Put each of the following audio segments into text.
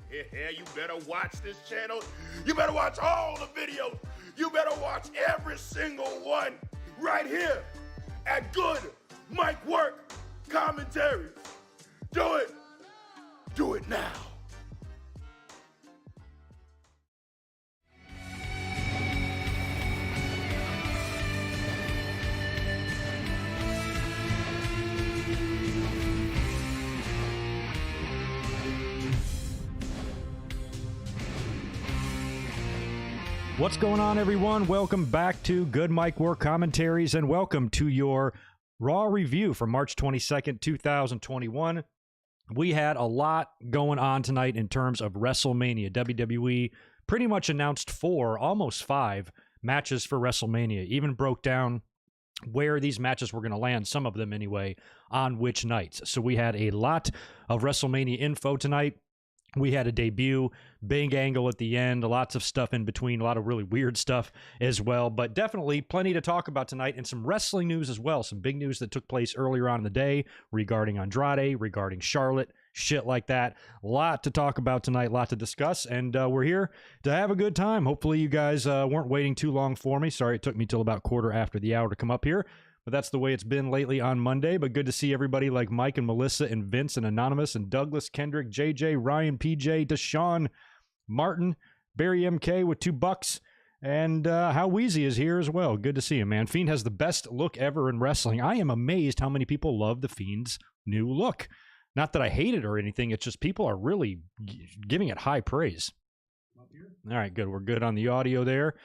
Yeah, you better watch this channel. You better watch all the videos. You better watch every single one right here at Good Mic Work Commentaries. Do it. Do it now. What's going on, everyone? Welcome back to Good Mic Work Commentaries, and welcome to your Raw review for March 22nd, 2021. We had a lot going on tonight in terms of WrestleMania. WWE pretty much announced 4, almost 5 matches for WrestleMania, even broke down where these matches were going to land, some of them anyway, on which nights. So we had a lot of WrestleMania info tonight. We had a debut, big angle at the end, lots of stuff in between, a lot of really weird stuff as well, but definitely plenty to talk about tonight, and some wrestling news as well, some big news that took place earlier on in the day regarding Andrade, regarding Charlotte, shit like that. A lot to talk about tonight, a lot to discuss, and we're here to have a good time. Hopefully you guys weren't waiting too long for me. Sorry it took me till about quarter after the hour to come up here. But that's the way it's been lately on Monday. But good to see everybody like Mike and Melissa and Vince and Anonymous and Douglas, Kendrick, JJ, Ryan, PJ, Deshaun, Martin, Barry MK with $2, and How Wheezy is here as well. Good to see him, man. Fiend has the best look ever in wrestling. I am amazed how many people love the Fiend's new look. Not that I hate it or anything. It's just people are really giving it high praise. All right, good. We're good on the audio there,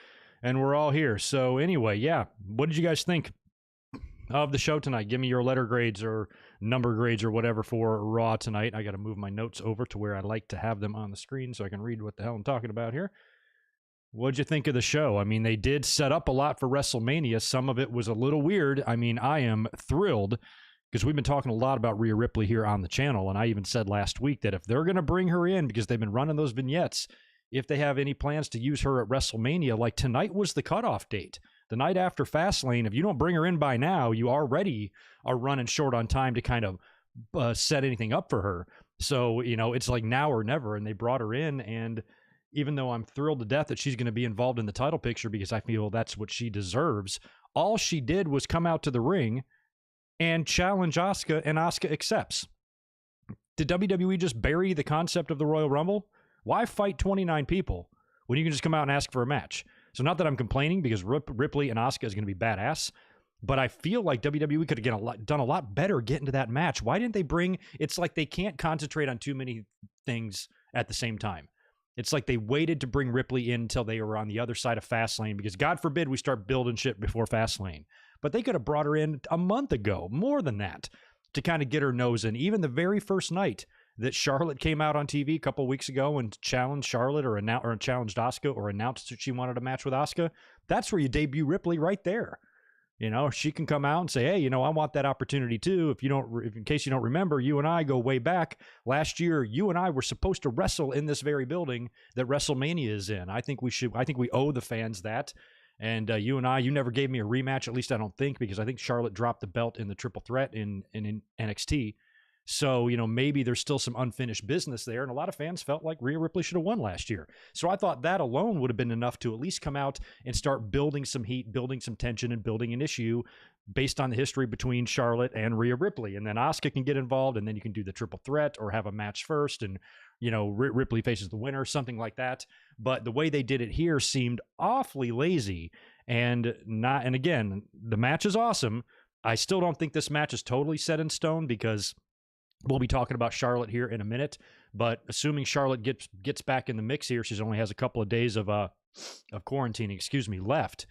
and we're all here. So anyway, yeah. What did you guys think of the show tonight? Give me your letter grades or number grades or whatever for Raw tonight. I got to move my notes over to where I like to have them on the screen so I can read what the hell I'm talking about here. What'd you think of the show? I mean, they did set up a lot for WrestleMania. Some of it was a little weird. I mean, I am thrilled because we've been talking a lot about Rhea Ripley here on the channel, and I even said last week that if they're going to bring her in, because they've been running those vignettes, if they have any plans to use her at WrestleMania, like tonight was the cutoff date. The night after Fastlane, if you don't bring her in by now, you already are running short on time to kind of set anything up for her. So, you know, it's like now or never, and they brought her in, and even though I'm thrilled to death that she's going to be involved in the title picture because I feel that's what she deserves, all she did was come out to the ring and challenge Asuka, and Asuka accepts. Did WWE just bury the concept of the Royal Rumble? Why fight 29 people when you can just come out and ask for a match? So not that I'm complaining, because Ripley and Asuka is going to be badass, but I feel like WWE could have done a lot better getting to that match. Why didn't they bring... It's like they can't concentrate on too many things at the same time. It's like they waited to bring Ripley in until they were on the other side of Fastlane, because God forbid we start building shit before Fastlane. But they could have brought her in a month ago, more than that, to kind of get her nose in. Even the very first night that Charlotte came out on TV a couple weeks ago and challenged Charlotte or challenged Asuka or announced that she wanted a match with Asuka, that's where you debut Ripley right there. You know, she can come out and say, hey, you know, I want that opportunity too. In case you don't remember, you and I go way back. Last year, you and I were supposed to wrestle in this very building that WrestleMania is in. I think we owe the fans that. And you and I, you never gave me a rematch, at least I don't think, because I think Charlotte dropped the belt in the triple threat in NXT. So, you know, maybe there's still some unfinished business there, and a lot of fans felt like Rhea Ripley should have won last year. So I thought that alone would have been enough to at least come out and start building some heat, building some tension, and building an issue based on the history between Charlotte and Rhea Ripley. And then Asuka can get involved, and then you can do the triple threat or have a match first, and, you know, Ripley faces the winner, something like that. But the way they did it here seemed awfully lazy, and again, the match is awesome. I still don't think this match is totally set in stone, because we'll be talking about Charlotte here in a minute, but assuming Charlotte gets back in the mix here, she only has a couple of days of quarantining, left.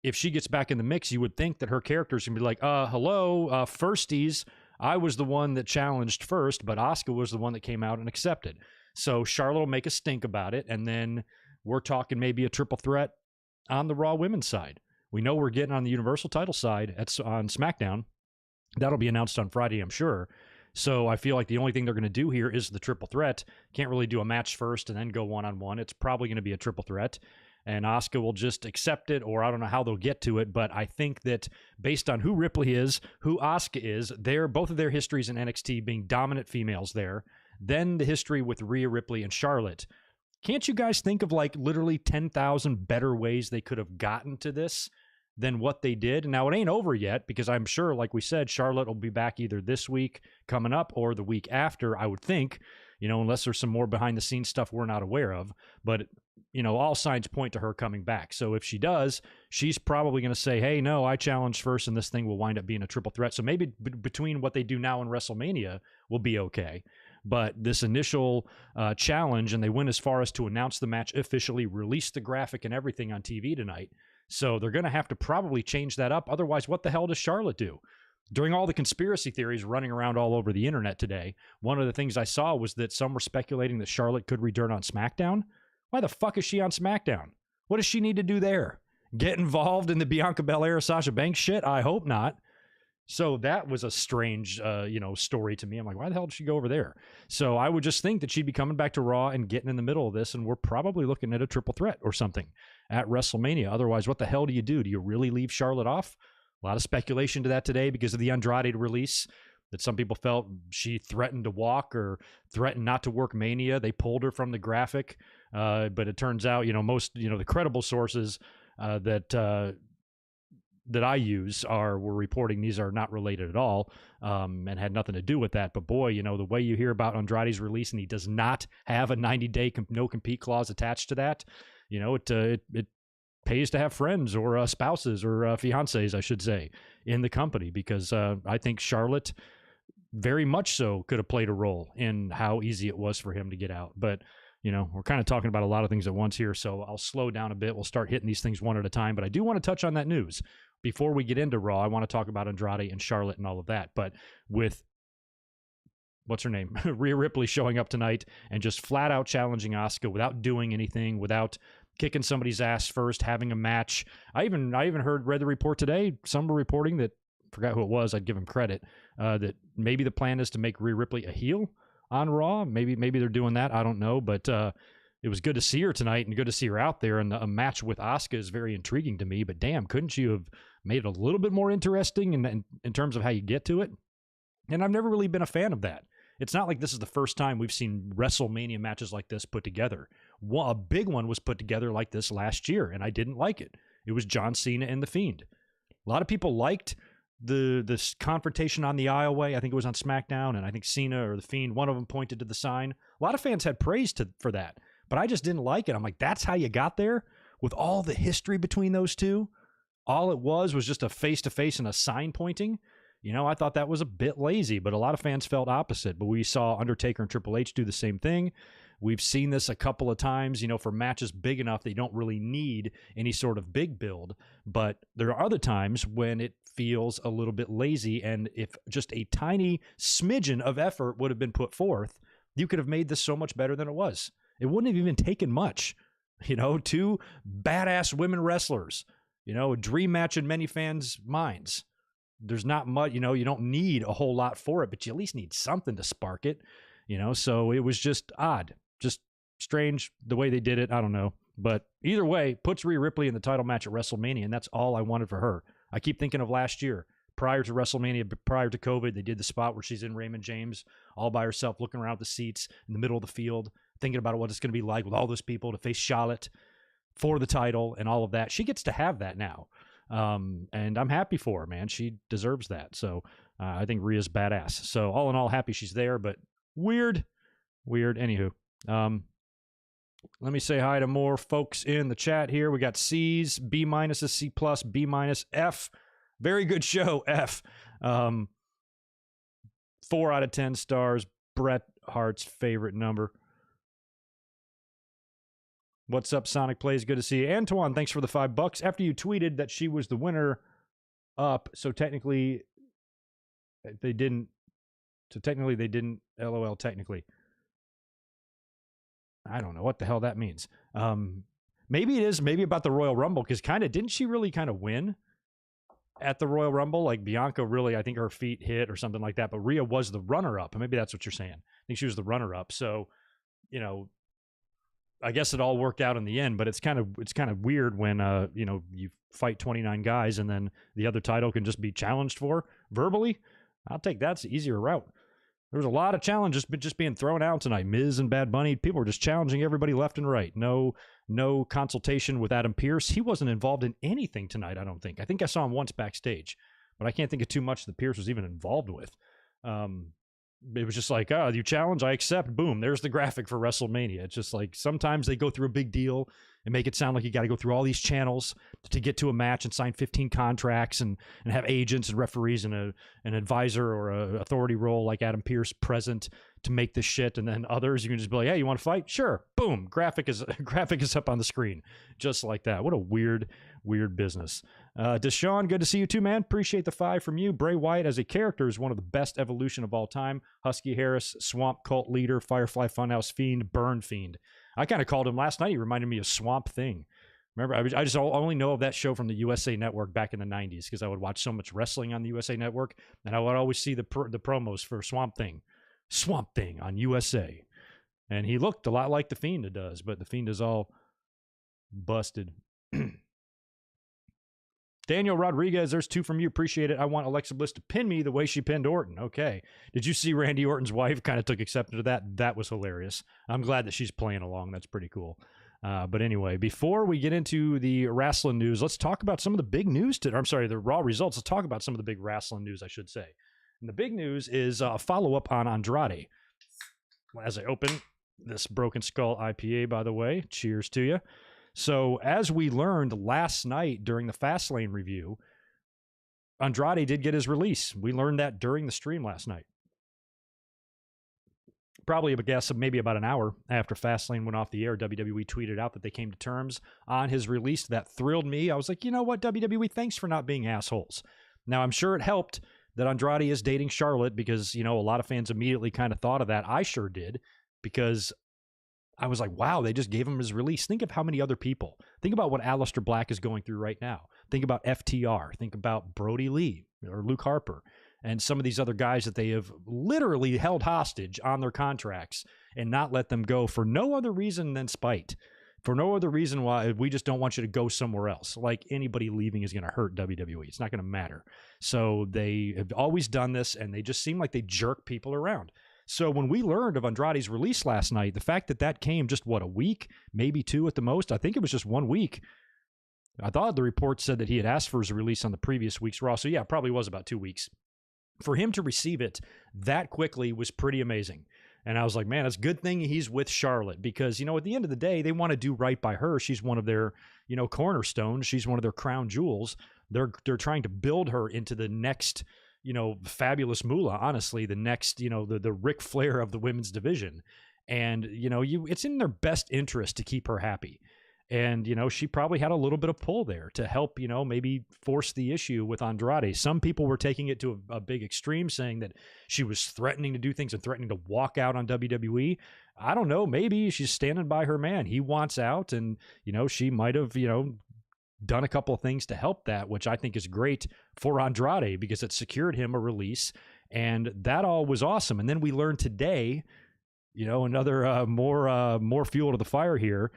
If she gets back in the mix, you would think that her character's gonna be like, hello, firsties, I was the one that challenged first, but Asuka was the one that came out and accepted. So Charlotte will make a stink about it, and then we're talking maybe a triple threat on the Raw women's side. We know we're getting on the Universal title side on SmackDown. That'll be announced on Friday, I'm sure. So I feel like the only thing they're going to do here is the triple threat. Can't really do a match first and then go one-on-one. It's probably going to be a triple threat, and Asuka will just accept it, or I don't know how they'll get to it, but I think that based on who Ripley is, who Asuka is, both of their histories in NXT being dominant females there, Then the history with Rhea Ripley and Charlotte. Can't you guys think of like literally 10,000 better ways they could have gotten to this than what they did? Now, it ain't over yet because I'm sure, like we said, Charlotte will be back either this week coming up or the week after, I would think, unless there's some more behind the scenes stuff we're not aware of. But, all signs point to her coming back. So if she does, she's probably going to say, hey, no, I challenged first and this thing will wind up being a triple threat. So maybe between what they do now and WrestleMania will be okay. But this initial challenge, and they went as far as to announce the match officially, release the graphic and everything on TV tonight. So they're going to have to probably change that up. Otherwise, what the hell does Charlotte do? During all the conspiracy theories running around all over the internet today, one of the things I saw was that some were speculating that Charlotte could return on SmackDown. Why the fuck is she on SmackDown? What does she need to do there? Get involved in the Bianca Belair, Sasha Banks shit? I hope not. So that was a strange, story to me. I'm like, why the hell did she go over there? So I would just think that she'd be coming back to Raw and getting in the middle of this, and we're probably looking at a triple threat or something at WrestleMania. Otherwise, what the hell do you do? Do you really leave Charlotte off? A lot of speculation to that today because of the Andrade release, that some people felt she threatened to walk or threatened not to work Mania. They pulled her from the graphic, but it turns out, most, the credible sources that I use were reporting these are not related at all, and had nothing to do with that. But boy, the way you hear about Andrade's release and he does not have a 90-day no compete clause attached to that, it pays to have friends or spouses or fiancés, I should say, in the company, because I think Charlotte very much so could have played a role in how easy it was for him to get out. But we're kind of talking about a lot of things at once here, so I'll slow down a bit. We'll start hitting these things one at a time, but I do want to touch on that news. Before we get into Raw, I want to talk about Andrade and Charlotte and all of that. But with, what's her name? Rhea Ripley showing up tonight and just flat out challenging Asuka without doing anything, without kicking somebody's ass first, having a match. I even read the report today. Some were reporting that, forgot who it was, I'd give him credit, that maybe the plan is to make Rhea Ripley a heel on Raw. Maybe they're doing that. I don't know. But it was good to see her tonight and good to see her out there. And a match with Asuka is very intriguing to me. But damn, couldn't you have made it a little bit more interesting in terms of how you get to it? And I've never really been a fan of that. It's not like this is the first time we've seen WrestleMania matches like this put together. A big one was put together like this last year, and I didn't like it. It was John Cena and The Fiend. A lot of people liked this confrontation on the aisleway. I think it was on SmackDown, and I think Cena or The Fiend, one of them pointed to the sign. A lot of fans had praise for that, but I just didn't like it. I'm like, that's how you got there? With all the history between those two? All it was just a face-to-face and a sign pointing? I thought that was a bit lazy, but a lot of fans felt opposite. But we saw Undertaker and Triple H do the same thing. We've seen this a couple of times, for matches big enough that you don't really need any sort of big build. But there are other times when it feels a little bit lazy, and if just a tiny smidgen of effort would have been put forth, you could have made this so much better than it was. It wouldn't have even taken much. Two badass women wrestlers, a dream match in many fans' minds. There's not much, you don't need a whole lot for it, but you at least need something to spark it, so it was just odd, just strange the way they did it. I don't know. But either way, puts Rhea Ripley in the title match at WrestleMania, and that's all I wanted for her. I keep thinking of last year, prior to WrestleMania, prior to COVID, they did the spot where she's in Raymond James all by herself, looking around the seats in the middle of the field, thinking about what it's going to be like with all those people to face Charlotte for the title and all of that. She gets to have that now. And I'm happy for her, man. She deserves that. So I think Rhea's badass. So all in all, happy she's there, but weird. Anywho, let me say hi to more folks in the chat here. We got C's, B minuses, C plus, B minus, F. Very good show, F. 4 out of 10 stars. Bret Hart's favorite number. What's up, Sonic Plays? Good to see you. Antoine, thanks for the $5. After you tweeted that she was the winner up, so technically they didn't. LOL, technically. I don't know what the hell that means. Maybe it is about the Royal Rumble, because didn't she really win at the Royal Rumble? Like Bianca really, I think her feet hit or something like that, but Rhea was the runner-up. Maybe that's what you're saying. I think she was the runner-up. So, I guess it all worked out in the end, but it's kind of weird when you fight 29 guys and then the other title can just be challenged for verbally. I'll take that. It's the easier route. There was a lot of challenges just being thrown out tonight. Miz and Bad Bunny, people were just challenging everybody left and right. No consultation with Adam Pearce. He wasn't involved in anything tonight, I don't think. I think I saw him once backstage, but I can't think of too much that Pearce was even involved with. It was just like, you challenge, I accept. Boom, there's the graphic for WrestleMania. It's just like sometimes they go through a big deal and make it sound like you got to go through all these channels to get to a match and sign 15 contracts and have agents and referees and an advisor or a authority role like Adam Pearce present to make this shit. And then others, you can just be like, hey, you want to fight? Sure. Boom. Graphic is up on the screen. Just like that. What a weird business. Deshaun, good to see you too, man. Appreciate the 5 from you. Bray Wyatt as a character is one of the best evolution of all time. Husky Harris, Swamp Cult Leader, Firefly Funhouse Fiend, Burn Fiend. I kind of called him last night. He reminded me of Swamp Thing. Remember, I just only know of that show from the USA Network back in the 90s because I would watch so much wrestling on the USA Network, and I would always see the promos for Swamp Thing on USA. And he looked a lot like the Fiend does, but the Fiend is all busted. Daniel Rodriguez, there's 2 from you. Appreciate it. I want Alexa Bliss to pin me the way she pinned Orton. Okay. Did you see Randy Orton's wife kind of took exception to that? That was hilarious. I'm glad that she's playing along. That's pretty cool. But anyway, before we get into the wrestling news, let's talk about some of the big news. The Raw results. Let's talk about some of the big wrestling news, I should say. And the big news is a follow-up on Andrade. As I open this Broken Skull IPA, by the way, cheers to you. So as we learned last night during the Fastlane review, Andrade did get his release. We learned that during the stream last night. Probably, I guess, maybe about an hour after Fastlane went off the air, WWE tweeted out that they came to terms on his release. That thrilled me. I was like, you know what, WWE, thanks for not being assholes. Now, I'm sure it helped that Andrade is dating Charlotte because, a lot of fans immediately kind of thought of that. I sure did because I was like, wow, they just gave him his release. Think of how many other people. Think about what Aleister Black is going through right now. Think about FTR. Think about Brody Lee or Luke Harper and some of these other guys that they have literally held hostage on their contracts and not let them go for no other reason than spite. For no other reason why we just don't want you to go somewhere else. Like anybody leaving is going to hurt WWE. It's not going to matter. So they have always done this, and they just seem like they jerk people around. So when we learned of Andrade's release last night, the fact that came just, a week, maybe 2 at the most, I think it was just 1 week. I thought the report said that he had asked for his release on the previous week's Raw. So yeah, it probably was about 2 weeks. For him to receive it that quickly was pretty amazing. And I was like, man, it's a good thing he's with Charlotte because, at the end of the day, they want to do right by her. She's one of their, cornerstones. She's one of their crown jewels. They're trying to build her into the next, fabulous Moolah, honestly, the next, the Ric Flair of the women's division. And, it's in their best interest to keep her happy. And, she probably had a little bit of pull there to help, maybe force the issue with Andrade. Some people were taking it to a big extreme, saying that she was threatening to do things and threatening to walk out on WWE. I don't know. Maybe she's standing by her man. He wants out and, she might have, done a couple of things to help that, which I think is great for Andrade because it secured him a release. And that all was awesome. And then we learned today, another more fuel to the fire here.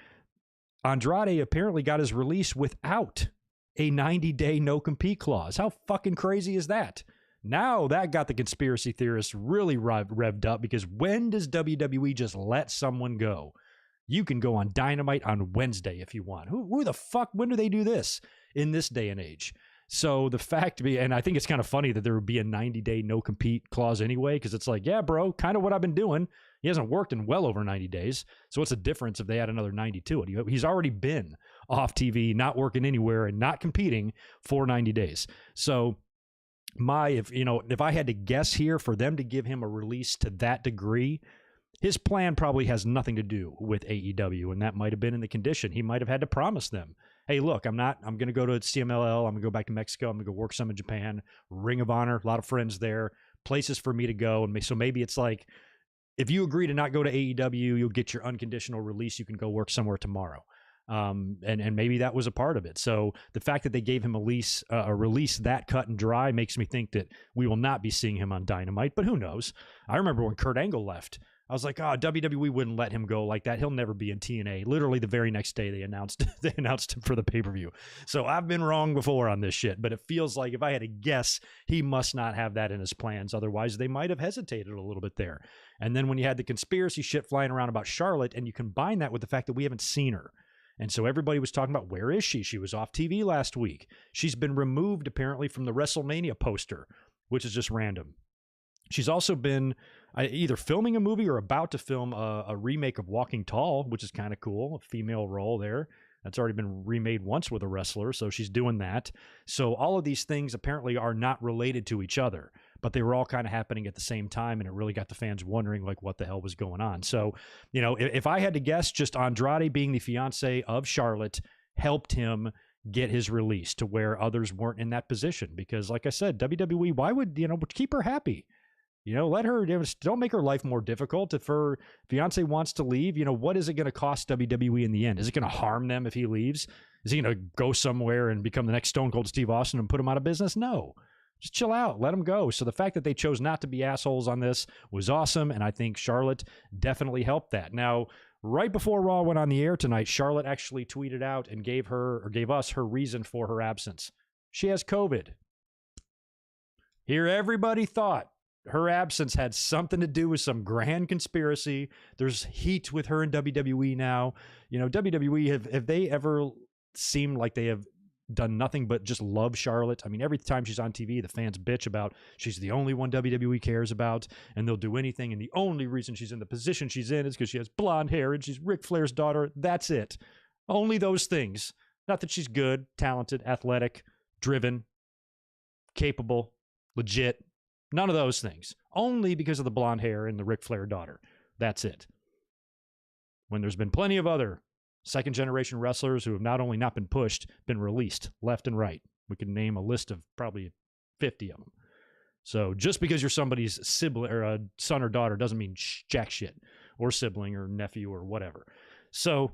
Andrade apparently got his release without a 90-day no-compete clause. How fucking crazy is that? Now that got the conspiracy theorists really revved up because when does WWE just let someone go? You can go on Dynamite on Wednesday if you want. Who the fuck, when do they do this in this day and age? So the fact and I think it's kind of funny that there would be a 90-day no-compete clause anyway, because it's like, yeah, bro, kind of what I've been doing. He hasn't worked in well over 90 days. So what's the difference if they add another 90 to it? He's already been off TV, not working anywhere, and not competing for 90 days. So if I had to guess here, for them to give him a release to that degree, his plan probably has nothing to do with AEW, and that might have been in the condition. He might have had to promise them, hey, look, I'm going to go to CMLL. I'm going to go back to Mexico. I'm going to go work some in Japan. Ring of Honor, a lot of friends there, places for me to go. And so maybe it's like, if you agree to not go to AEW, you'll get your unconditional release. You can go work somewhere tomorrow. And maybe that was a part of it. So the fact that they gave him a release that cut and dry makes me think that we will not be seeing him on Dynamite, but who knows? I remember when Kurt Angle left I was like, oh, WWE wouldn't let him go like that. He'll never be in TNA. Literally the very next day they announced him for the pay-per-view. So I've been wrong before on this shit, but it feels like if I had to guess, he must not have that in his plans. Otherwise, they might have hesitated a little bit there. And then when you had the conspiracy shit flying around about Charlotte, and you combine that with the fact that we haven't seen her. And so everybody was talking about, where is she? She was off TV last week. She's been removed apparently from the WrestleMania poster, which is just random. She's also been either filming a movie or about to film a remake of Walking Tall, which is kind of cool, a female role there. That's already been remade once with a wrestler, so she's doing that. So all of these things apparently are not related to each other, but they were all kind of happening at the same time, and it really got the fans wondering, like, what the hell was going on. So, you know, if I had to guess, just Andrade being the fiance of Charlotte helped him get his release to where others weren't in that position. Because, like I said, WWE, why would, keep her happy? Let her, don't make her life more difficult. If her fiance wants to leave, what is it going to cost WWE in the end? Is it going to harm them if he leaves? Is he going to go somewhere and become the next Stone Cold Steve Austin and put him out of business? No. Just chill out. Let him go. So the fact that they chose not to be assholes on this was awesome, and I think Charlotte definitely helped that. Now, right before Raw went on the air tonight, Charlotte actually tweeted out and gave us her reason for her absence. She has COVID. Here, everybody thought her absence had something to do with some grand conspiracy. There's heat with her in WWE now. WWE, have they ever seemed like they have done nothing but just love Charlotte? I mean, every time she's on TV, the fans bitch about she's the only one WWE cares about, and they'll do anything, and the only reason she's in the position she's in is because she has blonde hair and she's Ric Flair's daughter. That's it. Only those things. Not that she's good, talented, athletic, driven, capable, legit. None of those things. Only because of the blonde hair and the Ric Flair daughter. That's it. When there's been plenty of other second-generation wrestlers who have not only not been pushed, been released left and right. We can name a list of probably 50 of them. So just because you're somebody's sibling or a son or daughter doesn't mean jack shit, or sibling or nephew or whatever. So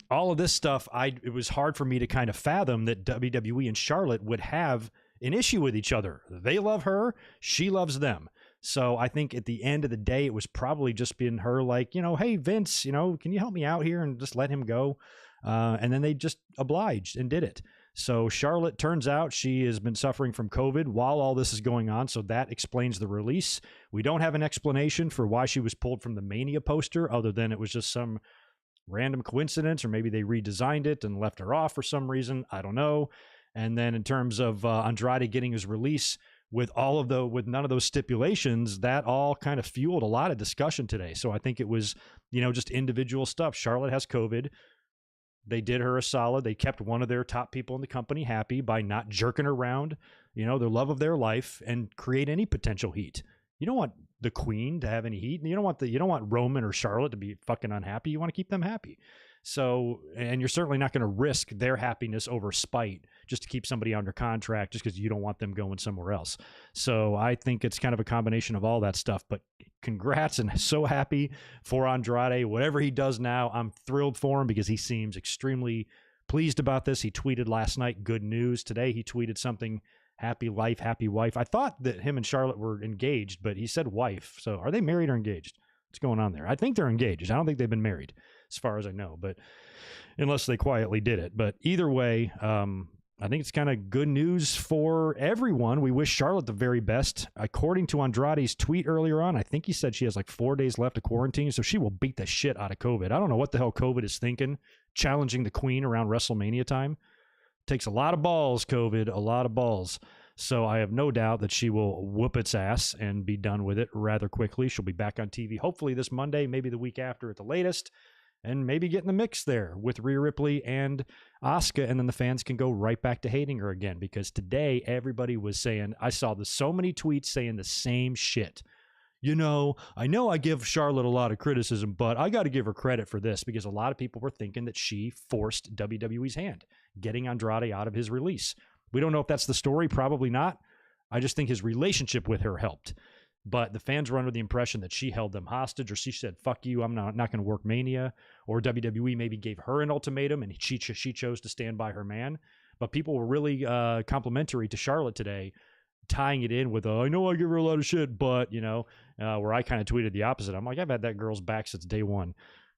all of this stuff, it was hard for me to kind of fathom that WWE and Charlotte would have an issue with each other. They love her. She loves them. So I think at the end of the day, it was probably just been her like, hey, Vince, can you help me out here and just let him go? And then they just obliged and did it. So Charlotte, turns out she has been suffering from COVID while all this is going on. So that explains the release. We don't have an explanation for why she was pulled from the Mania poster, other than it was just some random coincidence, or maybe they redesigned it and left her off for some reason. I don't know. And then in terms of Andrade getting his release with none of those stipulations, that all kind of fueled a lot of discussion today. So I think it was, just individual stuff. Charlotte has COVID. They did her a solid. They kept one of their top people in the company happy by not jerking her around, their love of their life, and create any potential heat. You don't want the Queen to have any heat, and you don't want Roman or Charlotte to be fucking unhappy. You want to keep them happy. So, and you're certainly not going to risk their happiness over spite just to keep somebody under contract just because you don't want them going somewhere else. So I think it's kind of a combination of all that stuff, but congrats, and so happy for Andrade. Whatever he does now, I'm thrilled for him because he seems extremely pleased about this. He tweeted last night, good news. Today he tweeted something, happy life, happy wife. I thought that him and Charlotte were engaged, but he said wife. So are they married or engaged? What's going on there? I think they're engaged. I don't think they've been married, as far as I know, but unless they quietly did it. But either way, I think it's kind of good news for everyone. We wish Charlotte the very best. According to Andrade's tweet earlier on, I think he said she has like 4 days left of quarantine, so she will beat the shit out of COVID. I don't know what the hell COVID is thinking, challenging the Queen around WrestleMania time. Takes a lot of balls, COVID, a lot of balls. So I have no doubt that she will whoop its ass and be done with it rather quickly. She'll be back on TV hopefully this Monday, maybe the week after at the latest, and maybe get in the mix there with Rhea Ripley and Asuka, and then the fans can go right back to hating her again, because today everybody was saying, I saw so many tweets saying the same shit. I know I give Charlotte a lot of criticism, but I got to give her credit for this, because a lot of people were thinking that she forced WWE's hand, getting Andrade out of his release. We don't know if that's the story. Probably not. I just think his relationship with her helped. But the fans were under the impression that she held them hostage, or she said, fuck you, I'm not going to work Mania. Or WWE maybe gave her an ultimatum and she chose to stand by her man. But people were really complimentary to Charlotte today, tying it in with, I know I give her a lot of shit, but, where I kind of tweeted the opposite. I'm like, I've had that girl's back since day one.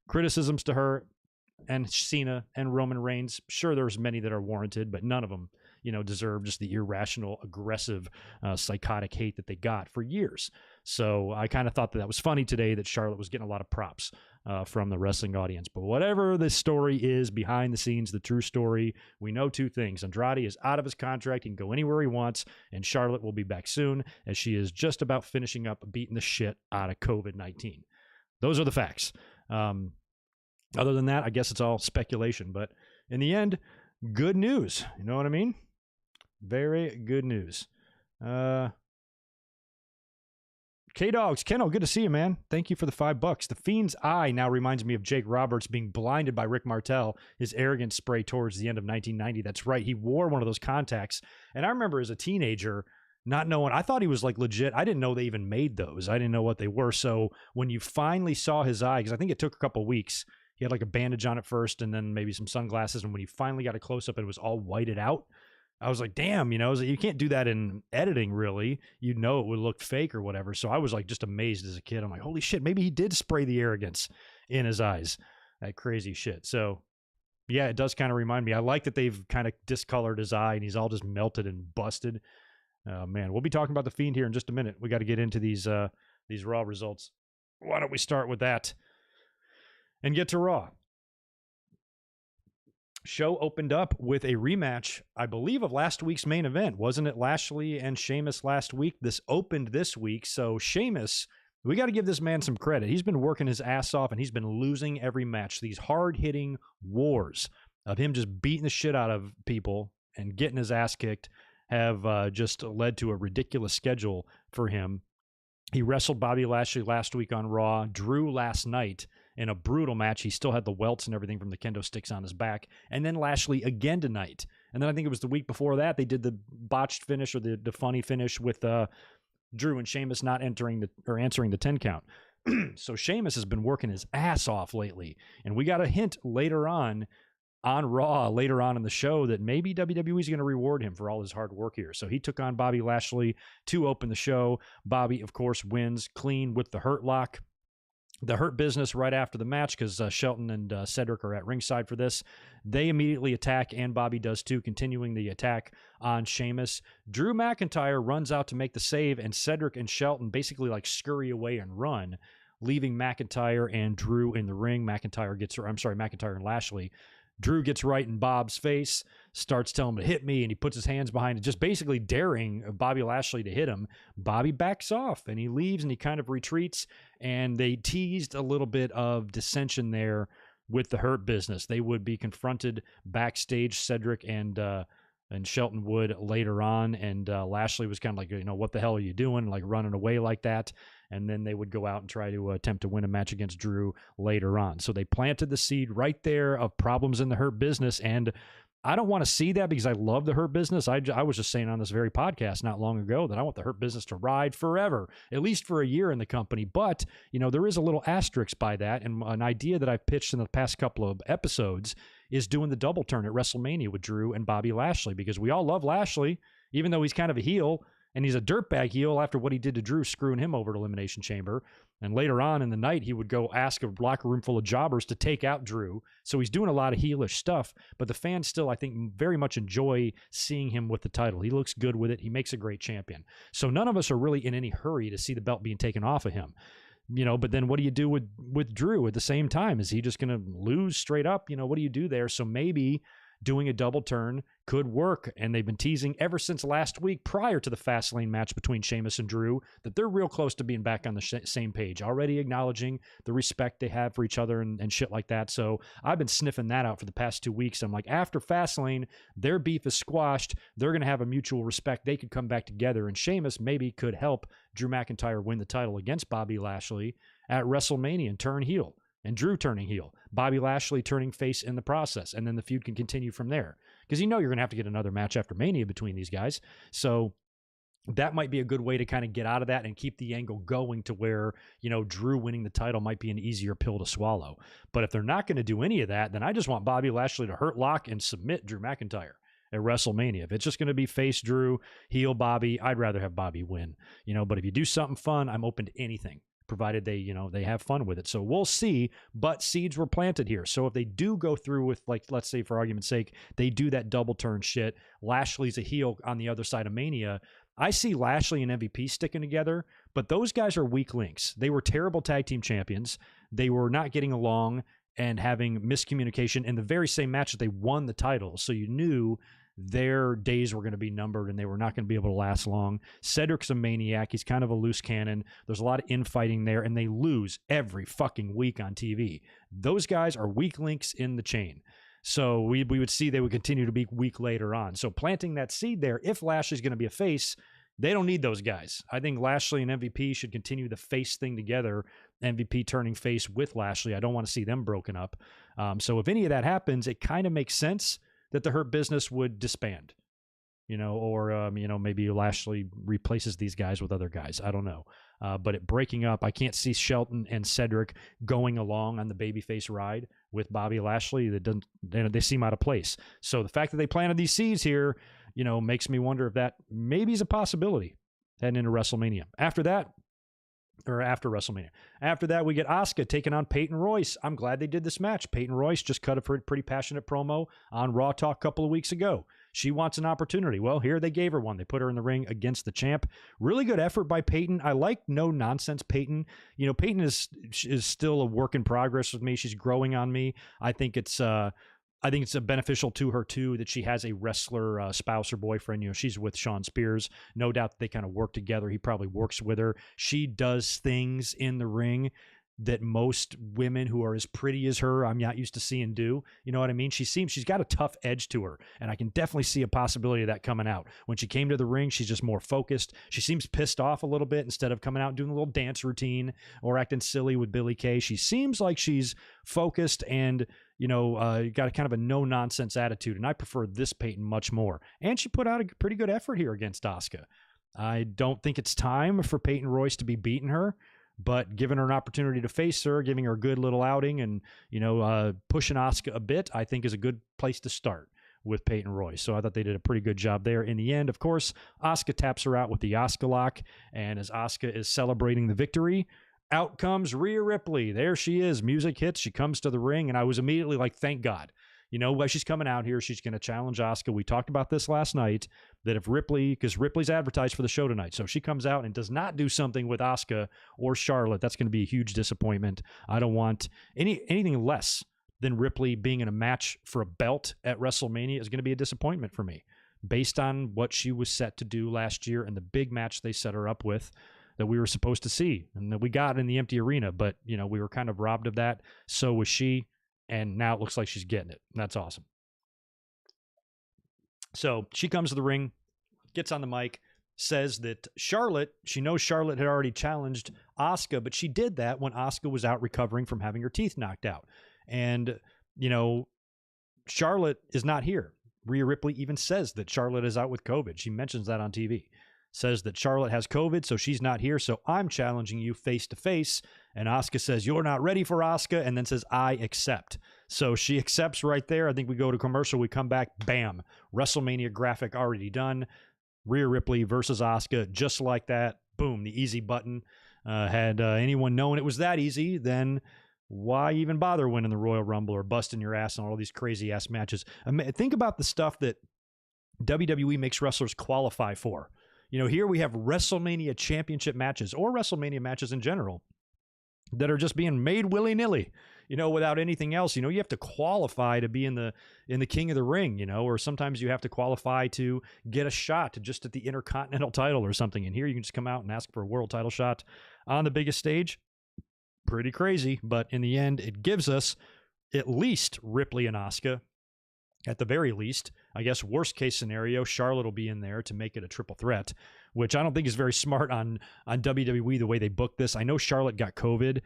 Criticisms to her and Cena and Roman Reigns, sure, there's many that are warranted, but none of them, deserve just the irrational, aggressive, psychotic hate that they got for years. So I kind of thought that was funny today that Charlotte was getting a lot of props from the wrestling audience. But whatever the story is behind the scenes, the true story, we know two things. Andrade is out of his contract. He can go anywhere he wants, and Charlotte will be back soon, as she is just about finishing up beating the shit out of COVID-19. Those are the facts. Other than that, I guess it's all speculation. But in the end, good news. You know what I mean? Very good news. K-Dogs, Keno, good to see you, man. Thank you for the $5. The Fiend's eye now reminds me of Jake Roberts being blinded by Rick Martel, his arrogant spray towards the end of 1990. That's right. He wore one of those contacts. And I remember as a teenager not knowing, I thought he was like legit. I didn't know they even made those. I didn't know what they were. So when you finally saw his eye, because I think it took a couple of weeks, he had like a bandage on it first and then maybe some sunglasses. And when you finally got a close up, it was all whited out. I was like, damn, you can't do that in editing, really. It would look fake or whatever. So I was like just amazed as a kid. I'm like, holy shit, maybe he did spray the arrogance in his eyes. That crazy shit. So yeah, it does kind of remind me. I like that they've kind of discolored his eye and he's all just melted and busted. Man, we'll be talking about the Fiend here in just a minute. We got to get into these Raw results. Why don't we start with that and get to Raw? Show opened up with a rematch, I believe, of last week's main event. Wasn't it Lashley and Sheamus last week? This opened this week. So Sheamus, we got to give this man some credit. He's been working his ass off and he's been losing every match. These hard-hitting wars of him just beating the shit out of people and getting his ass kicked have just led to a ridiculous schedule for him. He wrestled Bobby Lashley last week on Raw, Drew last night in a brutal match. He still had the welts and everything from the kendo sticks on his back. And then Lashley again tonight. And then I think it was the week before that, they did the botched finish or the funny finish with Drew and Sheamus not answering the 10 count. So Sheamus has been working his ass off lately. And we got a hint later on Raw, later on in the show, that maybe WWE is going to reward him for all his hard work here. So he took on Bobby Lashley to open the show. Bobby, of course, wins clean with the Hurt Lock. The Hurt Business right after the match, because Shelton and Cedric are at ringside for this. They immediately attack, and Bobby does too, continuing the attack on Sheamus. Drew McIntyre runs out to make the save, and Cedric and Shelton basically like scurry away and run, leaving McIntyre and Drew in the ring. McIntyre and Lashley. Drew gets right in Bob's face, starts telling him to hit me, and he puts his hands behind it, just basically daring Bobby Lashley to hit him. Bobby backs off, and he leaves, and he kind of retreats, and they teased a little bit of dissension there with the Hurt Business. They would be confronted backstage, Cedric and Shelton would later on, and Lashley was kind of like, what the hell are you doing, like running away like that? And then they would go out and try to attempt to win a match against Drew later on. So they planted the seed right there of problems in the Hurt Business, and I don't want to see that because I love the Hurt Business. I was just saying on this very podcast not long ago that I want the Hurt Business to ride forever, at least for a year in the company. But, there is a little asterisk by that, and an idea that I've pitched in the past couple of episodes is doing the double turn at WrestleMania with Drew and Bobby Lashley, because we all love Lashley, even though he's kind of a heel. And he's a dirtbag heel after what he did to Drew, screwing him over to Elimination Chamber. And later on in the night, he would go ask a locker room full of jobbers to take out Drew. So he's doing a lot of heelish stuff. But the fans still, I think, very much enjoy seeing him with the title. He looks good with it. He makes a great champion. So none of us are really in any hurry to see the belt being taken off of him. But then what do you do with Drew at the same time? Is he just going to lose straight up? What do you do there? So maybe doing a double turn could work. And they've been teasing ever since last week, prior to the Fastlane match between Sheamus and Drew, that they're real close to being back on the same page, already acknowledging the respect they have for each other and shit like that. So I've been sniffing that out for the past 2 weeks. I'm like, after Fastlane, their beef is squashed. They're going to have a mutual respect. They could come back together, and Sheamus maybe could help Drew McIntyre win the title against Bobby Lashley at WrestleMania and turn heel. And Drew turning heel, Bobby Lashley turning face in the process, and then the feud can continue from there. Because you're going to have to get another match after Mania between these guys. So that might be a good way to kind of get out of that and keep the angle going to where, Drew winning the title might be an easier pill to swallow. But if they're not going to do any of that, then I just want Bobby Lashley to hurt lock and submit Drew McIntyre. at WrestleMania. If it's just going to be face Drew, heel Bobby, I'd rather have Bobby win, but if you do something fun, I'm open to anything, provided they have fun with it. So we'll see, but seeds were planted here. So if they do go through with, like, let's say for argument's sake, they do that double turn shit, Lashley's a heel on the other side of Mania, I see Lashley and MVP sticking together, but those guys are weak links. They were terrible tag team champions. They were not getting along and having miscommunication in the very same match that they won the title. So you knew their days were going to be numbered and they were not going to be able to last long. Cedric's a maniac. He's kind of a loose cannon. There's a lot of infighting there, and they lose every fucking week on TV. Those guys are weak links in the chain. So we would see they would continue to be weak later on. So planting that seed there, if Lashley's going to be a face, they don't need those guys. I think Lashley and MVP should continue the face thing together, MVP turning face with Lashley. I don't want to see them broken up. So if any of that happens, it kind of makes sense that the Hurt Business would disband, or maybe Lashley replaces these guys with other guys. I don't know. But it breaking up, I can't see Shelton and Cedric going along on the babyface ride with Bobby Lashley. They seem out of place. So the fact that they planted these seeds here, makes me wonder if that maybe is a possibility heading into WrestleMania. After WrestleMania. After that, we get Asuka taking on Peyton Royce. I'm glad they did this match. Peyton Royce just cut a pretty passionate promo on Raw Talk a couple of weeks ago. She wants an opportunity. Well, here they gave her one. They put her in the ring against the champ. Really good effort by Peyton. I like no-nonsense Peyton. Peyton is still a work in progress with me. She's growing on me. I think it's beneficial to her, too, that she has a wrestler spouse or boyfriend. She's with Shawn Spears. No doubt that they kind of work together. He probably works with her. She does things in the ring that most women who are as pretty as her, I'm not used to seeing do. You know what I mean? She's got a tough edge to her, and I can definitely see a possibility of that coming out. When she came to the ring, she's just more focused. She seems pissed off a little bit instead of coming out and doing a little dance routine or acting silly with Billie Kay. She seems like she's focused and got a kind of a no-nonsense attitude, and I prefer this Peyton much more. And she put out a pretty good effort here against Asuka. I don't think it's time for Peyton Royce to be beating her, but giving her an opportunity to face her, giving her a good little outing, and pushing Asuka a bit, I think is a good place to start with Peyton Royce. So I thought they did a pretty good job there. In the end, of course, Asuka taps her out with the Asuka lock, and as Asuka is celebrating the victory, out comes Rhea Ripley. There she is. Music hits. She comes to the ring, and I was immediately like, thank God. While she's coming out here, she's going to challenge Asuka. We talked about this last night, that if because Ripley's advertised for the show tonight, so if she comes out and does not do something with Asuka or Charlotte, that's going to be a huge disappointment. I don't want anything less than Ripley being in a match for a belt at WrestleMania is going to be a disappointment for me, based on what she was set to do last year and the big match they set her up with that we were supposed to see and that we got in the empty arena. But, we were kind of robbed of that. So was she. And now it looks like she's getting it. That's awesome. So she comes to the ring, gets on the mic, says that she knows Charlotte had already challenged Asuka, but she did that when Asuka was out recovering from having her teeth knocked out. And, Charlotte is not here. Rhea Ripley even says that Charlotte is out with COVID. She mentions that on TV. Says that Charlotte has COVID, so she's not here, so I'm challenging you face to face. And Asuka says, you're not ready for Asuka, and then says, I accept. So she accepts right there. I think we go to commercial, we come back, bam, WrestleMania graphic already done. Rhea Ripley versus Asuka, just like that. Boom, the easy button. Had anyone known it was that easy, then why even bother winning the Royal Rumble or busting your ass on all these crazy-ass matches? Think about the stuff that WWE makes wrestlers qualify for. Here we have WrestleMania championship matches or WrestleMania matches in general that are just being made willy-nilly, without anything else. You have to qualify to be in the King of the Ring, or sometimes you have to qualify to get a shot just at the Intercontinental title or something. And here you can just come out and ask for a world title shot on the biggest stage. Pretty crazy, but in the end, it gives us at least Ripley and Asuka. At the very least, I guess worst case scenario, Charlotte will be in there to make it a triple threat, which I don't think is very smart on WWE the way they booked this. I know Charlotte got COVID,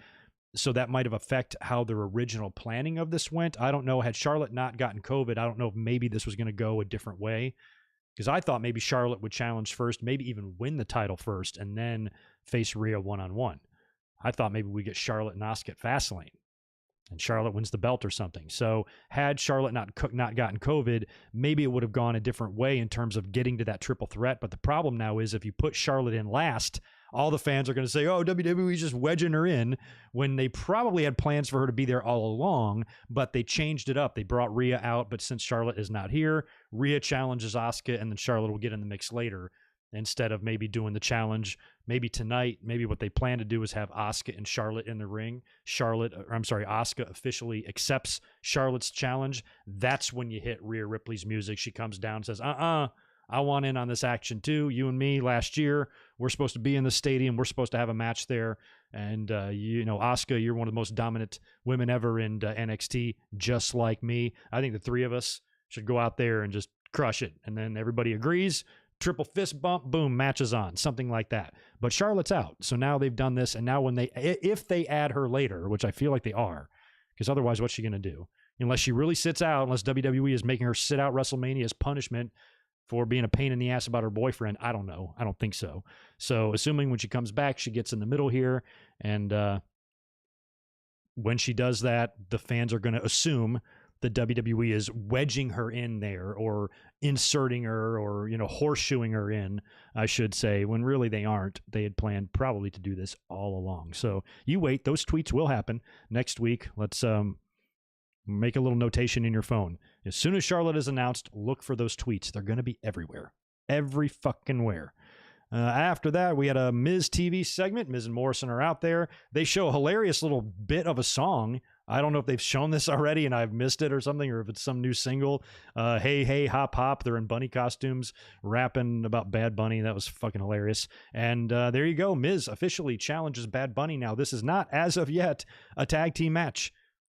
so that might have affected how their original planning of this went. I don't know. Had Charlotte not gotten COVID, I don't know if maybe this was going to go a different way, because I thought maybe Charlotte would challenge first, maybe even win the title first, and then face Rhea one-on-one. I thought maybe we get Charlotte and Asuka at Fastlane. and Charlotte wins the belt or something. So had Charlotte not gotten COVID, maybe it would have gone a different way in terms of getting to that triple threat. But the problem now is if you put Charlotte in last, all the fans are going to say, oh, WWE's just wedging her in, when they probably had plans for her to be there all along, but they changed it up. They brought Rhea out, but since Charlotte is not here, Rhea challenges Asuka, and then Charlotte will get in the mix later. Instead of maybe doing the challenge, maybe tonight, maybe what they plan to do is have Asuka and Charlotte in the ring. Asuka officially accepts Charlotte's challenge. That's when you hit Rhea Ripley's music. She comes down and says, I want in on this action too. You and me last year, we're supposed to be in the stadium. We're supposed to have a match there. And, Asuka, you're one of the most dominant women ever in NXT, just like me. I think the three of us should go out there and just crush it. And then everybody agrees. Triple fist bump, boom, match is on, something like that. But Charlotte's out. So now they've done this. And now if they add her later, which I feel like they are, because otherwise what's she going to do? Unless she really sits out, unless WWE is making her sit out WrestleMania as punishment for being a pain in the ass about her boyfriend. I don't know. I don't think so. So assuming when she comes back, she gets in the middle here. And when she does that, the fans are going to assume the WWE is wedging her in there or inserting her or, horseshoeing her in, I should say, when really they aren't. They had planned probably to do this all along. So you wait. Those tweets will happen next week. Let's make a little notation in your phone. As soon as Charlotte is announced, look for those tweets. They're going to be everywhere. Every fucking where. After that, we had a Miz TV segment. Miz and Morrison are out there. They show a hilarious little bit of a song. I don't know if they've shown this already and I've missed it or something, or if it's some new single. Hey, hey, hop, hop. They're in bunny costumes, rapping about Bad Bunny. That was fucking hilarious. And there you go. Miz officially challenges Bad Bunny. Now, this is not, as of yet, a tag team match.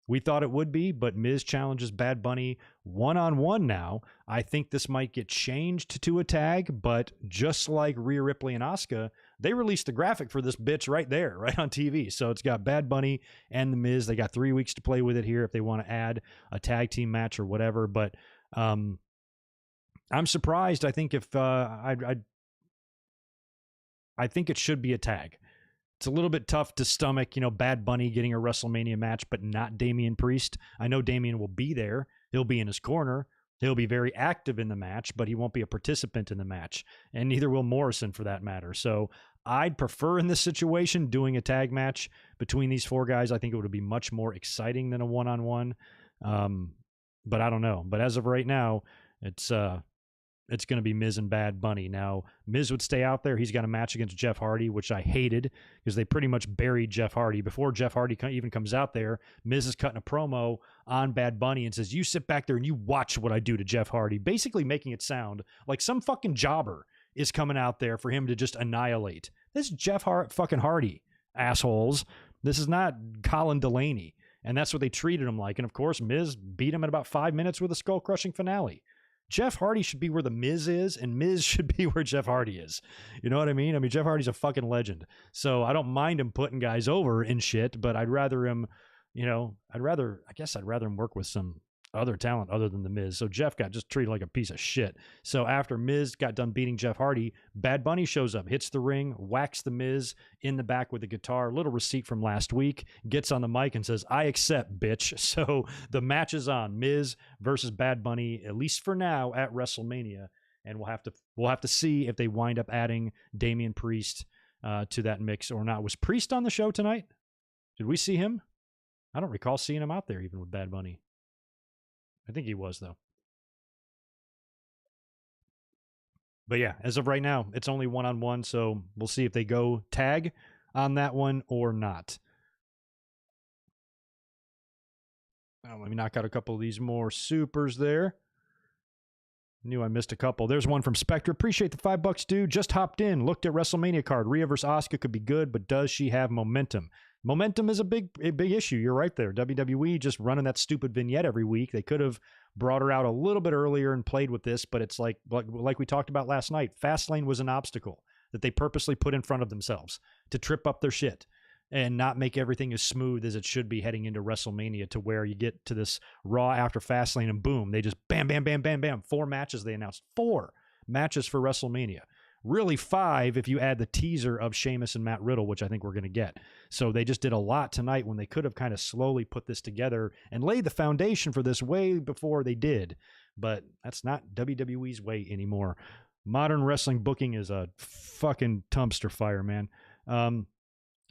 We thought it would be, but Miz challenges Bad Bunny one-on-one now. I think this might get changed to a tag, but just like Rhea Ripley and Asuka, they released the graphic for this bitch right there, right on TV. So it's got Bad Bunny and The Miz. They got 3 weeks to play with it here if they want to add a tag team match or whatever. But I'm surprised. I think if I think it should be a tag. It's a little bit tough to stomach, Bad Bunny getting a WrestleMania match, but not Damian Priest. I know Damian will be there. He'll be in his corner. He'll be very active in the match, but he won't be a participant in the match. And neither will Morrison for that matter. So I'd prefer in this situation doing a tag match between these four guys. I think it would be much more exciting than a one-on-one. But I don't know. But as of right now, it's going to be Miz and Bad Bunny. Now, Miz would stay out there. He's got a match against Jeff Hardy, which I hated because they pretty much buried Jeff Hardy. Before Jeff Hardy even comes out there, Miz is cutting a promo on Bad Bunny and says, you sit back there and you watch what I do to Jeff Hardy, basically making it sound like some fucking jobber is coming out there for him to just annihilate. This is Jeff fucking Hardy, assholes. This is not Colin Delaney. And that's what they treated him like. And of course, Miz beat him in about 5 minutes with a skull-crushing finale. Jeff Hardy should be where the Miz is, and Miz should be where Jeff Hardy is. You know what I mean? I mean, Jeff Hardy's a fucking legend. So I don't mind him putting guys over and shit, but I'd rather him, I'd rather him work with some other talent other than the Miz. So Jeff got just treated like a piece of shit. So after Miz got done beating Jeff Hardy, Bad Bunny shows up, hits the ring, whacks the Miz in the back with a guitar, little receipt from last week, gets on the mic and says, I accept, bitch. So the match is on, Miz versus Bad Bunny, at least for now, at WrestleMania. And we'll have to see if they wind up adding Damian Priest to that mix or not. Was Priest on the show tonight? Did we see him? I don't recall seeing him out there even with Bad Bunny. I think he was, though. But yeah, as of right now, it's only one-on-one, so we'll see if they go tag on that one or not. Now, let me knock out a couple of these more supers there. Knew I missed a couple. There's one from Spectre. Appreciate the $5, dude. Just hopped in. Looked at WrestleMania card. Rhea versus Asuka could be good, but does she have momentum? Momentum is a big issue. You're right there. WWE just running that stupid vignette every week. They could have brought her out a little bit earlier and played with this, but it's like we talked about last night. Fastlane was an obstacle that they purposely put in front of themselves to trip up their shit and not make everything as smooth as it should be heading into WrestleMania, to where you get to this Raw after Fastlane and boom, they just bam, bam, bam, bam, bam. 4 matches they announced. 4 matches for WrestleMania. Really 5 if you add the teaser of Sheamus and Matt Riddle, which I think we're going to get. So they just did a lot tonight when they could have kind of slowly put this together and laid the foundation for this way before they did. But that's not WWE's way anymore. Modern wrestling booking is a fucking dumpster fire, man.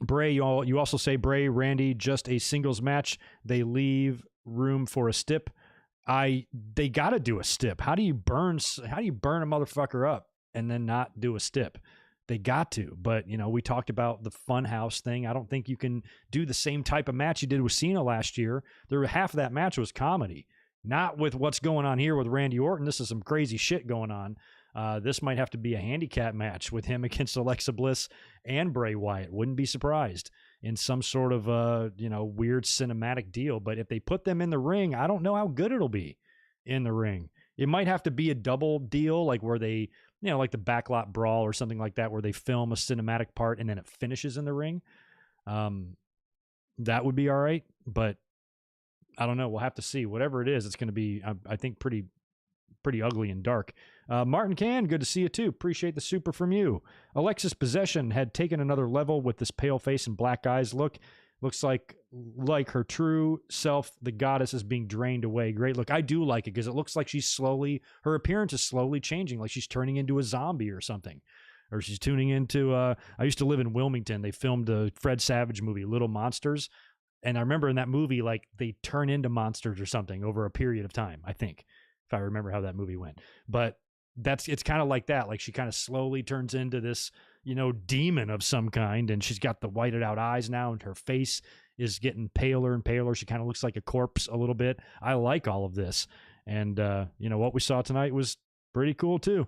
Bray, you also say Bray, Randy, just a singles match. They leave room for a stip. They got to do a stip. How do you burn a motherfucker up and then not do a stip? They got to. But, we talked about the Funhouse thing. I don't think you can do the same type of match you did with Cena last year. Half of that match was comedy. Not with what's going on here with Randy Orton. This is some crazy shit going on. This might have to be a handicap match with him against Alexa Bliss and Bray Wyatt. Wouldn't be surprised in some sort of, weird cinematic deal. But if they put them in the ring, I don't know how good it'll be in the ring. It might have to be a double deal, like where they, like the backlot brawl or something like that, where they film a cinematic part and then it finishes in the ring. That would be all right. But I don't know. We'll have to see. Whatever it is, it's going to be, I think, pretty ugly and dark. Martin Can, good to see you too. Appreciate the super from you. Alexis Possession had taken another level with this pale face and black eyes look. Looks like her true self, the goddess, is being drained away. Great look. I do like it because it looks like her appearance is slowly changing, like she's turning into a zombie or something. Or she's tuning into, I used to live in Wilmington. They filmed a Fred Savage movie, Little Monsters. And I remember in that movie, like, they turn into monsters or something over a period of time, I think, if I remember how that movie went. But it's kind of like that. Like, she kind of slowly turns into this, demon of some kind. And she's got the whited out eyes now, and her face is getting paler and paler. She kind of looks like a corpse a little bit. I like all of this. And, what we saw tonight was pretty cool too.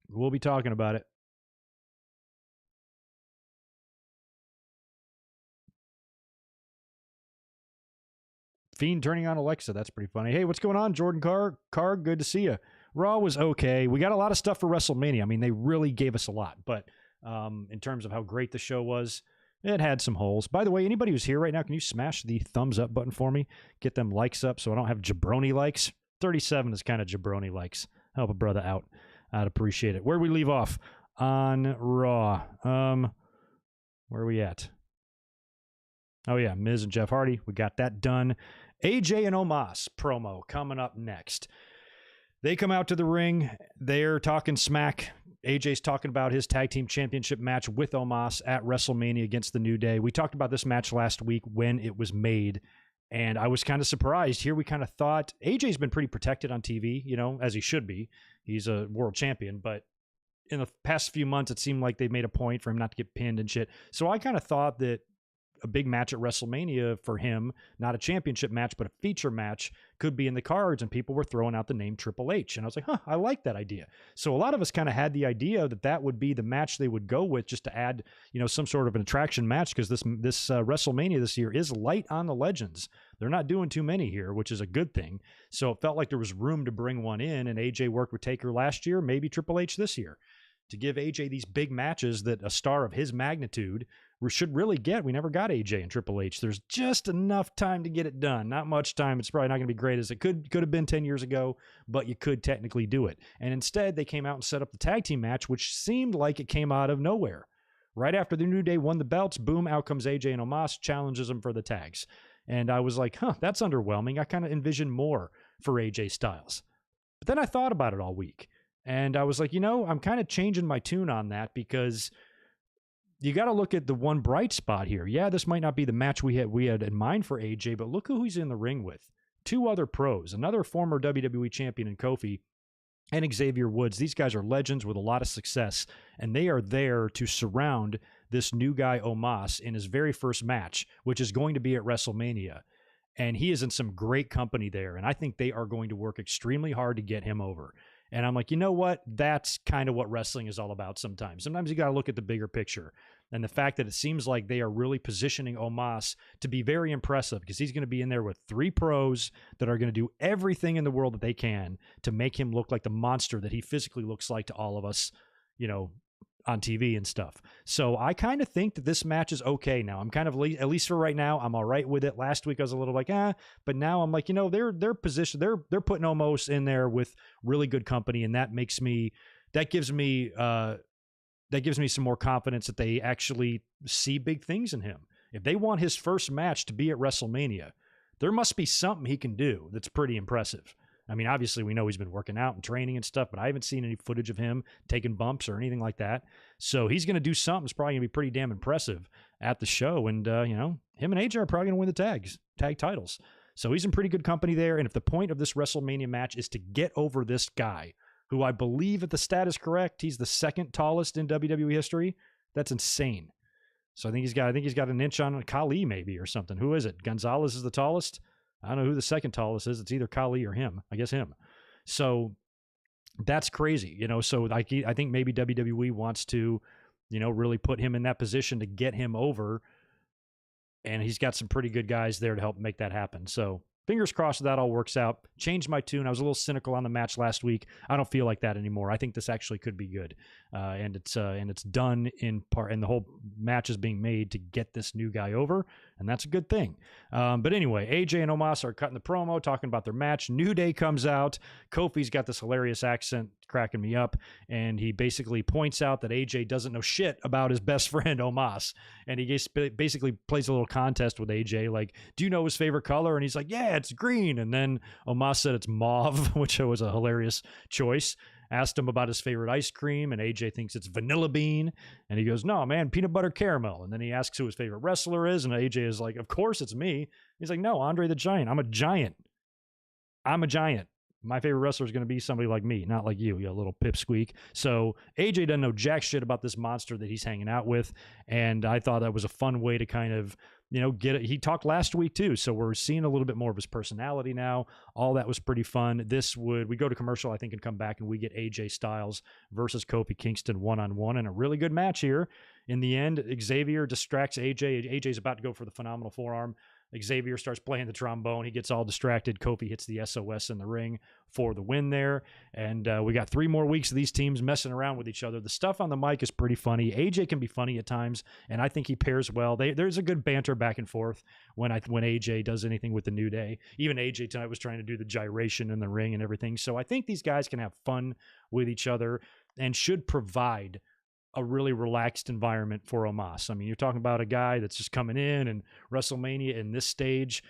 We'll be talking about it. Fiend turning on Alexa. That's pretty funny. Hey, what's going on, Jordan Carr? Good to see you. Raw was okay. We got a lot of stuff for WrestleMania. I mean, they really gave us a lot. But in terms of how great the show was, it had some holes. By the way, anybody who's here right now, can you smash the thumbs up button for me? Get them likes up so I don't have jabroni likes. 37 is kind of jabroni likes. Help a brother out. I'd appreciate it. Where we leave off? On Raw. Where are we at? Oh, yeah, Miz and Jeff Hardy. We got that done. AJ and Omos promo coming up next. They come out to the ring. They're talking smack. AJ's talking about his tag team championship match with Omos at WrestleMania against the New Day. We talked about this match last week when it was made, and I was kind of surprised. Here we kind of thought AJ's been pretty protected on TV, as he should be. He's a world champion, but in the past few months, it seemed like they made a point for him not to get pinned and shit. So I kind of thought that a big match at WrestleMania for him, not a championship match, but a feature match, could be in the cards, and people were throwing out the name Triple H. And I was like, I like that idea. So a lot of us kind of had the idea that would be the match they would go with, just to add, some sort of an attraction match, because this WrestleMania this year is light on the legends. They're not doing too many here, which is a good thing. So it felt like there was room to bring one in, and AJ worked with Taker last year, maybe Triple H this year, to give AJ these big matches that a star of his magnitude should really get. We never got AJ and Triple H. There's just enough time to get it done. Not much time. It's probably not going to be great as it could have been 10 years ago, but you could technically do it. And instead, they came out and set up the tag team match, which seemed like it came out of nowhere. Right after the New Day won the belts, boom, out comes AJ and Omos, challenges them for the tags. And I was like, that's underwhelming. I kind of envisioned more for AJ Styles. But then I thought about it all week. And I was like, I'm kind of changing my tune on that, because you got to look at the one bright spot here. Yeah, this might not be the match we had in mind for AJ, but look who he's in the ring with. 2 other pros, another former WWE champion in Kofi, and Xavier Woods. These guys are legends with a lot of success, and they are there to surround this new guy Omos in his very first match, which is going to be at WrestleMania. And he is in some great company there, and I think they are going to work extremely hard to get him over. And I'm like, you know what? That's kind of what wrestling is all about sometimes. Sometimes you got to look at the bigger picture. And the fact that it seems like they are really positioning Omos to be very impressive, because he's going to be in there with 3 pros that are going to do everything in the world that they can to make him look like the monster that he physically looks like to all of us, on TV and stuff. So I kind of think that this match is okay now. I'm kind of, at least for right now, I'm all right with it. Last week I was a little like, but now I'm like, they're positioned, they're putting Omos in there with really good company, and that makes me that gives me some more confidence that they actually see big things in him. If they want his first match to be at WrestleMania, there must be something he can do that's pretty impressive. I mean, obviously we know he's been working out and training and stuff, but I haven't seen any footage of him taking bumps or anything like that. So he's going to do something that's probably going to be pretty damn impressive at the show. And, him and AJ are probably going to win the tag titles. So he's in pretty good company there. And if the point of this WrestleMania match is to get over this guy, who I believe, if the stat is correct, he's the second tallest in WWE history, that's insane. So I think he's got an inch on Khali maybe or something. Who is it? Gonzalez is the tallest. I don't know who the second tallest is. It's either Khali or him. I guess him. So that's crazy, So I think maybe WWE wants to, really put him in that position to get him over. And he's got some pretty good guys there to help make that happen. So fingers crossed that all works out. Changed my tune. I was a little cynical on the match last week. I don't feel like that anymore. I think this actually could be good, and it's done in part. And the whole match is being made to get this new guy over, and that's a good thing. But anyway, AJ and Omos are cutting the promo, talking about their match. New Day comes out. Kofi's got this hilarious accent cracking me up, and he basically points out that AJ doesn't know shit about his best friend Omos, and he basically plays a little contest with AJ, like, do you know his favorite color? And he's like, yeah, it's green. And then Omos said it's mauve, which was a hilarious choice. Asked him about his favorite ice cream, and AJ thinks it's vanilla bean, and he goes, no, man, peanut butter caramel. And then he asks who his favorite wrestler is, and AJ is like, of course it's me. He's like, no, Andre the Giant. I'm a giant. My favorite wrestler is going to be somebody like me, not like you little pipsqueak. So AJ doesn't know jack shit about this monster that he's hanging out with, and I thought that was a fun way to kind of, get it. He talked last week too, so we're seeing a little bit more of his personality now. All that was pretty fun. We go to commercial, I think, and come back, and we get AJ Styles versus Kofi Kingston one-on-one in a really good match here. In the end, Xavier distracts AJ. AJ's about to go for the phenomenal forearm. Xavier starts playing the trombone. He gets all distracted. Kofi hits the SOS in the ring for the win there. And we got 3 more weeks of these teams messing around with each other. The stuff on the mic is pretty funny. AJ can be funny at times, and I think he pairs well. There's a good banter back and forth when AJ does anything with the New Day. Even AJ tonight was trying to do the gyration in the ring and everything. So I think these guys can have fun with each other and should provide a really relaxed environment for Omos. I mean, you're talking about a guy that's just coming in and WrestleMania in this stage.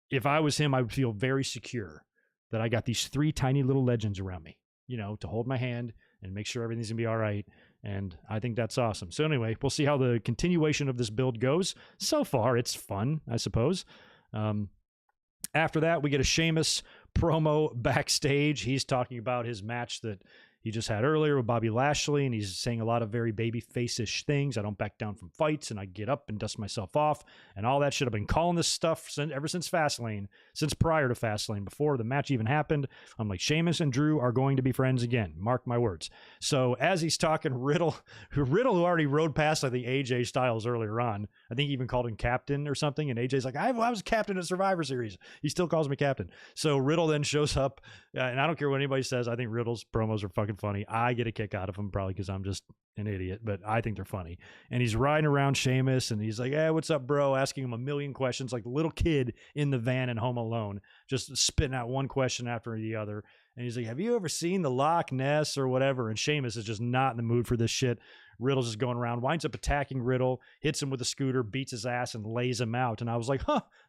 If I was him, I would feel very secure that I got these 3 tiny little legends around me, to hold my hand and make sure everything's gonna be all right. And I think that's awesome. So anyway, we'll see how the continuation of this build goes. So far, it's fun, I suppose. After that, we get a Sheamus promo backstage. He's talking about his match that he just had earlier with Bobby Lashley, and he's saying a lot of very baby face-ish things. I don't back down from fights, and I get up and dust myself off, and all that shit. I've been calling this stuff ever since Fastlane, since prior to Fastlane, before the match even happened. I'm like, Sheamus and Drew are going to be friends again. Mark my words. So as he's talking, Riddle, who already rode past, I think, AJ Styles earlier on. I think he even called him captain or something, and AJ's like, I was captain of Survivor Series. He still calls me captain. So Riddle then shows up, and I don't care what anybody says. I think Riddle's promos are fucking funny. I get a kick out of them, probably because I'm just an idiot, but I think they're funny. And he's riding around Sheamus, and he's like, hey, what's up, bro? Asking him a million questions, like the little kid in the van in Home Alone, just spitting out one question after the other. And he's like, have you ever seen the Loch Ness or whatever? And Sheamus is just not in the mood for this shit. Riddle's just going around, winds up attacking Riddle, hits him with a scooter, beats his ass, and lays him out. And I was like,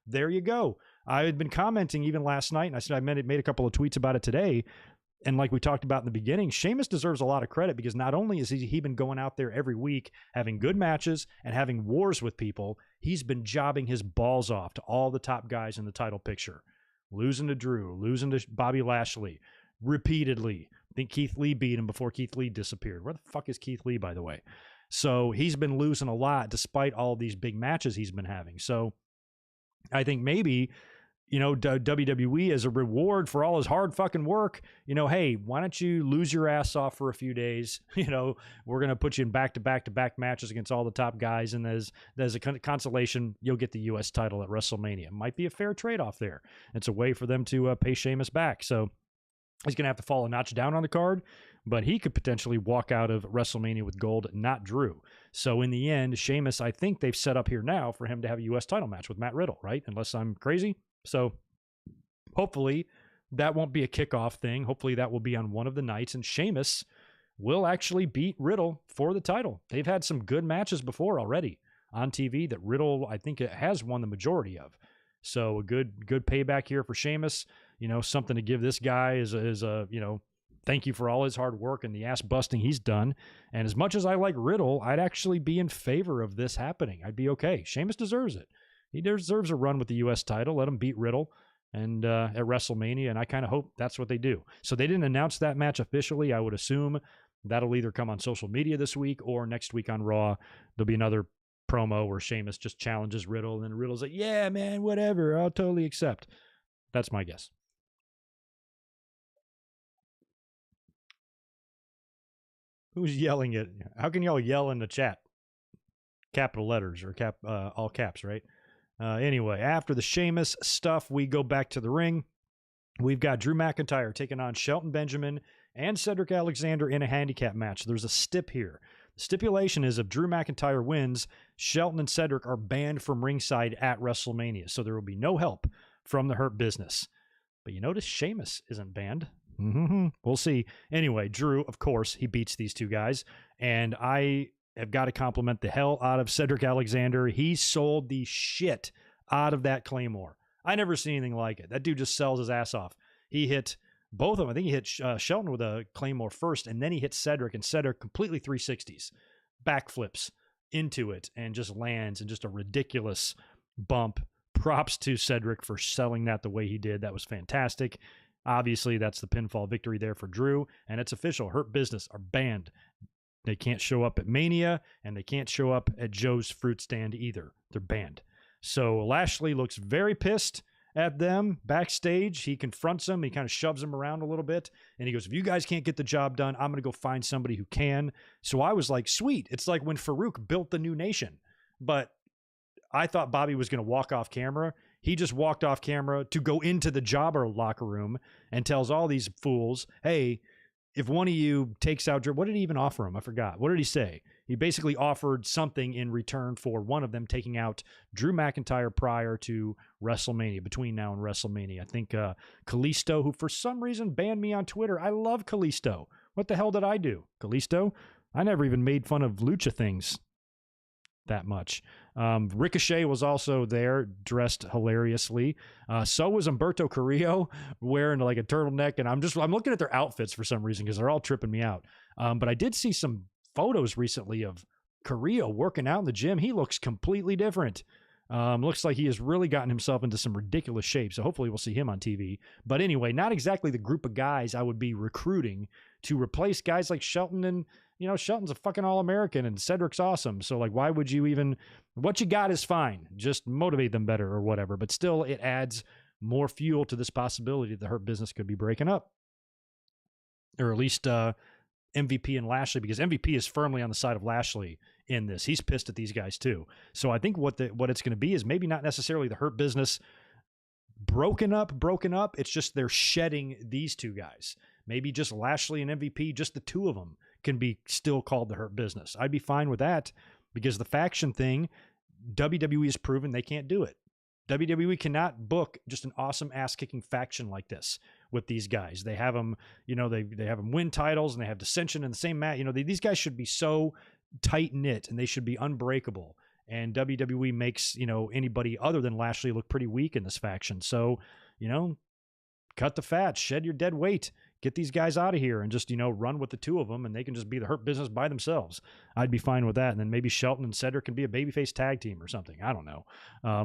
there you go. I had been commenting even last night, and I said I made a couple of tweets about it today. And like we talked about in the beginning, Sheamus deserves a lot of credit because not only has he been going out there every week, having good matches and having wars with people, he's been jobbing his balls off to all the top guys in the title picture. Losing to Drew, losing to Bobby Lashley repeatedly. I think Keith Lee beat him before Keith Lee disappeared. Where the fuck is Keith Lee, by the way? So he's been losing a lot despite all these big matches he's been having. So I think maybe, WWE as a reward for all his hard fucking work, hey, why don't you lose your ass off for a few days? We're going to put you in back-to-back matches against all the top guys. And there's a consolation, you'll get the U.S. title at WrestleMania. It might be a fair trade-off there. It's a way for them to pay Sheamus back. So he's going to have to fall a notch down on the card, but he could potentially walk out of WrestleMania with gold, not Drew. So in the end, Sheamus, I think they've set up here now for him to have a U.S. title match with Matt Riddle, right? Unless I'm crazy. So hopefully that won't be a kickoff thing. Hopefully that will be on one of the nights. And Sheamus will actually beat Riddle for the title. They've had some good matches before already on TV that Riddle, I think, it has won the majority of. So a good payback here for Sheamus. Something to give this guy is a thank you for all his hard work and the ass busting he's done. And as much as I like Riddle, I'd actually be in favor of this happening. I'd be okay. Sheamus deserves it. He deserves a run with the U.S. title. Let him beat Riddle and at WrestleMania, and I kind of hope that's what they do. So they didn't announce that match officially. I would assume that'll either come on social media this week or next week on Raw. There'll be another promo where Sheamus just challenges Riddle, and then Riddle's like, yeah, man, whatever. I'll totally accept. That's my guess. Who's yelling at? How can y'all yell in the chat? Capital letters or all caps, right? Anyway, after the Sheamus stuff, we go back to the ring. We've got Drew McIntyre taking on Shelton Benjamin and Cedric Alexander in a handicap match. There's a stip here. The stipulation is if Drew McIntyre wins, Shelton and Cedric are banned from ringside at WrestleMania, so there will be no help from the Hurt Business. But you notice Sheamus isn't banned. We'll see. Anyway, Drew, of course, he beats these two guys, and I have got to compliment the hell out of Cedric Alexander. He sold the shit out of that Claymore. I never seen anything like it. That dude just sells his ass off. He hit both of them. I think he hit Shelton with a Claymore first, and then he hit Cedric, and Cedric completely 360s, backflips into it, and just lands in just a ridiculous bump. Props to Cedric for selling that the way he did. That was fantastic. Obviously, that's the pinfall victory there for Drew, and it's official. Hurt Business are banned. They can't show up at Mania, and they can't show up at Joe's Fruit Stand either. They're banned. So Lashley looks very pissed at them backstage. He confronts them. He kind of shoves them around a little bit, and he goes, if you guys can't get the job done, I'm going to go find somebody who can. So I was like, sweet. It's like when Farouk built the new nation, but I thought Bobby was going to walk off camera. He just walked off camera to go into the jobber locker room and tells all these fools, hey, if one of you takes out Drew, what did he even offer him? I forgot. What did he say? He basically offered something in return for one of them taking out Drew McIntyre prior to WrestleMania, between now and WrestleMania. I think Kalisto, who for some reason banned me on Twitter. I love Kalisto. What the hell did I do? Kalisto? I never even made fun of Lucha things that much. Ricochet was also there, dressed hilariously. So was Humberto Carrillo, wearing like a turtleneck, and I'm looking at their outfits for some reason because they're all tripping me out. But I did see some photos recently of Carrillo working out in the gym. He looks completely different. Looks like he has really gotten himself into some ridiculous shape. So hopefully we'll see him on TV. But anyway, not exactly the group of guys I would be recruiting to replace guys like Shelton. And Shelton's a fucking All-American and Cedric's awesome. So like, why would you even, what you got is fine. Just motivate them better or whatever. But still, it adds more fuel to this possibility that the Hurt Business could be breaking up. Or at least MVP and Lashley, because MVP is firmly on the side of Lashley in this. He's pissed at these guys too. So I think what it's going to be is maybe not necessarily the Hurt Business broken up. It's just they're shedding these two guys. Maybe just Lashley and MVP, just the two of them can be still called the Hurt Business. I'd be fine with that because the faction thing, WWE has proven they can't do it. WWE cannot book just an awesome ass-kicking faction like this with these guys. They have them, they have them win titles and they have dissension in the same match. These guys should be so tight-knit and they should be unbreakable. And WWE makes, anybody other than Lashley look pretty weak in this faction. So, cut the fat, shed your dead weight, get these guys out of here and just, run with the two of them and they can just be the Hurt Business by themselves. I'd be fine with that. And then maybe Shelton and Cedric can be a babyface tag team or something. I don't know.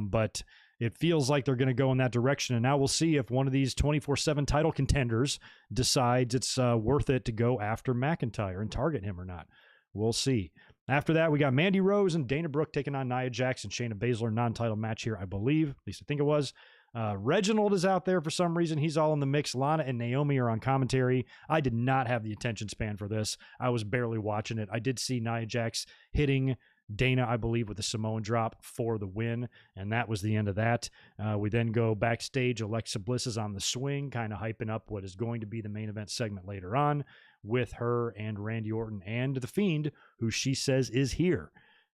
But it feels like they're going to go in that direction. And now we'll see if one of these 24/7 title contenders decides it's worth it to go after McIntyre and target him or not. We'll see. After that, we got Mandy Rose and Dana Brooke taking on Nia Jax and Shayna Baszler, non-title match here, I believe. At least I think it was. Reginald is out there for some reason. He's all in the mix. Lana and Naomi are on commentary. I did not have the attention span for this. I was barely watching it. I did see Nia Jax hitting Dana, I believe, with a Samoan drop for the win, and that was the end of that. We then go backstage. Alexa Bliss is on the swing, kind of hyping up what is going to be the main event segment later on with her and Randy Orton and The Fiend, who she says is here.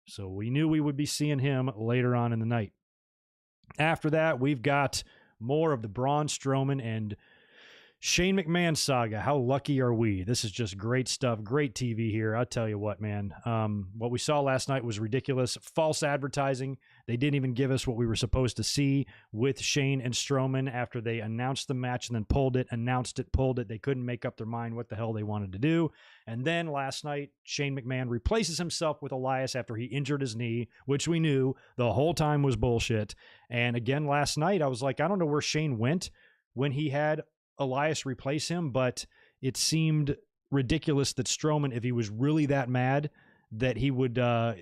So we knew we would be seeing him later on in the night. After that, we've got more of the Braun Strowman and Shane McMahon saga. How lucky are we? This is just great stuff. Great TV here. I'll tell you what, man. What we saw last night was ridiculous. False advertising. They didn't even give us what we were supposed to see with Shane and Strowman after they announced the match and then pulled it, announced it, pulled it. They couldn't make up their mind what the hell they wanted to do. And then last night, Shane McMahon replaces himself with Elias after he injured his knee, which we knew the whole time was bullshit. And again, last night, I was like, I don't know where Shane went when he had Elias replace him, but it seemed ridiculous that Strowman, if he was really that mad, that he would that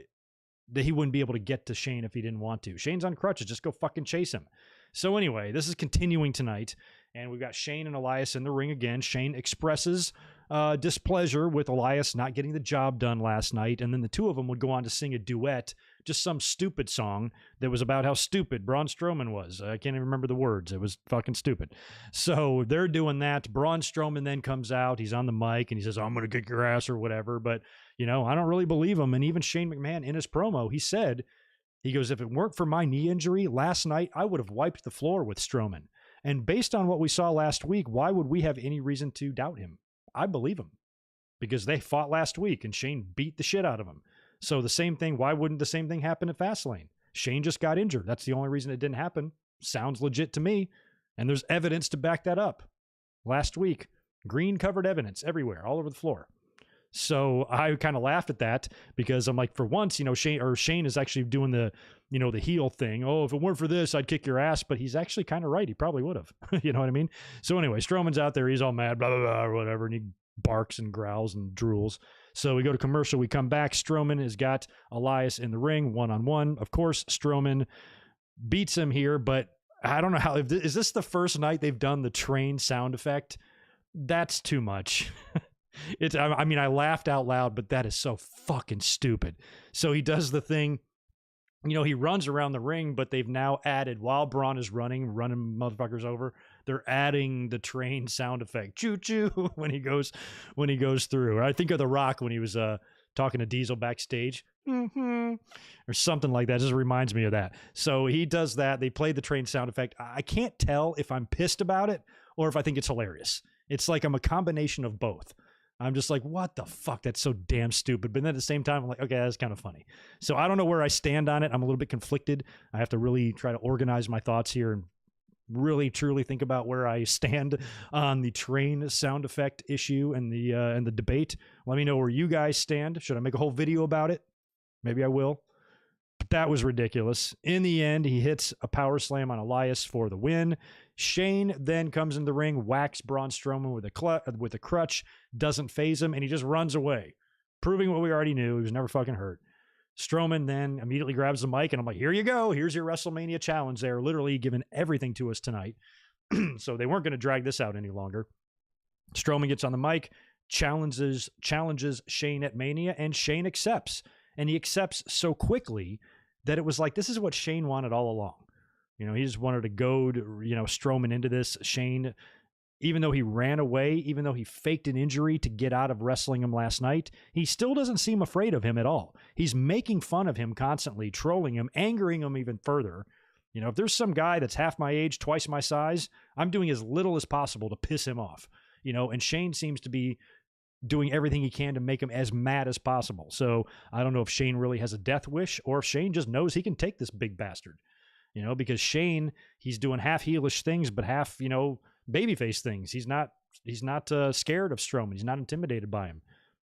he wouldn't be able to get to Shane if he didn't want to. Shane's on crutches, just go fucking chase him. So anyway, this is continuing tonight, and we've got Shane and Elias in the ring again. Shane expresses displeasure with Elias not getting the job done last night, and then the two of them would go on to sing a duet, just some stupid song that was about how stupid Braun Strowman was. I can't even remember the words. It was fucking stupid. So they're doing that. Braun Strowman then comes out. He's on the mic, and he says, I'm going to kick your ass or whatever, but, you know, I don't really believe him. And even Shane McMahon in his promo, he said, he goes, if it weren't for my knee injury last night, I would have wiped the floor with Strowman. And based on what we saw last week, why would we have any reason to doubt him? I believe him because they fought last week and Shane beat the shit out of him. So the same thing, why wouldn't the same thing happen at Fastlane? Shane just got injured. That's the only reason it didn't happen. Sounds legit to me. And there's evidence to back that up. Last week, green covered evidence everywhere, all over the floor. So I kind of laughed at that because I'm like, for once, you know, Shane is actually doing the, you know, the heel thing. Oh, if it weren't for this, I'd kick your ass. But he's actually kind of right. He probably would have. You know what I mean? So anyway, Strowman's out there. He's all mad, blah, blah, blah, or whatever. And he barks and growls and drools. So we go to commercial. We come back. Strowman has got Elias in the ring, one-on-one. Of course, Strowman beats him here, but I don't know how. Is this the first night they've done the train sound effect? That's too much. I mean, I laughed out loud, but that is so fucking stupid. So he does the thing, you know, he runs around the ring, but they've now added, while Braun is running motherfuckers over, they're adding the train sound effect, choo choo, when he goes through. Or I think of The Rock when he was talking to Diesel backstage, or something like that. It just reminds me of that. So he does that. They played the train sound effect. I can't tell if I'm pissed about it or if I think it's hilarious. It's like I'm a combination of both. I'm just like, what the fuck? That's so damn stupid. But then at the same time, I'm like, okay, that's kind of funny. So I don't know where I stand on it. I'm a little bit conflicted. I have to really try to organize my thoughts here and really truly think about where I stand on the train sound effect issue and the debate. Let me know where you guys stand. Should I make a whole video about it? Maybe I will. But that was ridiculous. In the end, he hits a power slam on Elias for the win. Shane then comes in the ring, whacks Braun Strowman with a crutch, doesn't phase him, and he just runs away, proving what we already knew. He was never fucking hurt. Strowman then immediately grabs the mic, and I'm like, here you go. Here's your WrestleMania challenge. They're literally giving everything to us tonight. So they weren't going to drag this out any longer. Strowman gets on the mic, challenges Shane at Mania, and Shane accepts. And he accepts so quickly that it was like, this is what Shane wanted all along. You know, he just wanted to goad, you know, Strowman into this. Shane, even though he ran away, even though he faked an injury to get out of wrestling him last night, he still doesn't seem afraid of him at all. He's making fun of him constantly, trolling him, angering him even further. You know, if there's some guy that's half my age, twice my size, I'm doing as little as possible to piss him off. You know, and Shane seems to be doing everything he can to make him as mad as possible. So I don't know if Shane really has a death wish or if Shane just knows he can take this big bastard. You know, because Shane, he's doing half heelish things, but half, you know, babyface things. He's not scared of Strowman. He's not intimidated by him.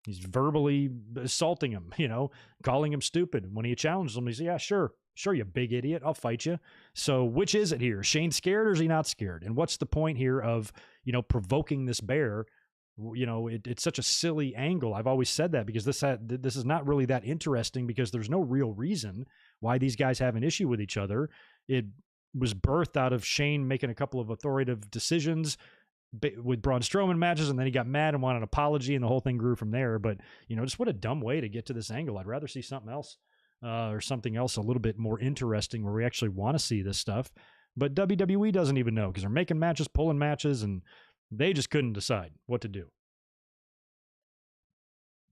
He's verbally assaulting him, you know, calling him stupid. When he challenges him, he's, yeah, sure, you big idiot. I'll fight you. So which is it here? Shane scared or is he not scared? And what's the point here of, you know, provoking this bear? You know, it's such a silly angle. I've always said that because this is not really that interesting because there's no real reason why these guys have an issue with each other. It was birthed out of Shane making a couple of authoritative decisions with Braun Strowman matches, and then he got mad and wanted an apology, and the whole thing grew from there. But, you know, just what a dumb way to get to this angle. I'd rather see something else or something else a little bit more interesting where we actually want to see this stuff. But WWE doesn't even know because they're making matches, pulling matches, and they just couldn't decide what to do.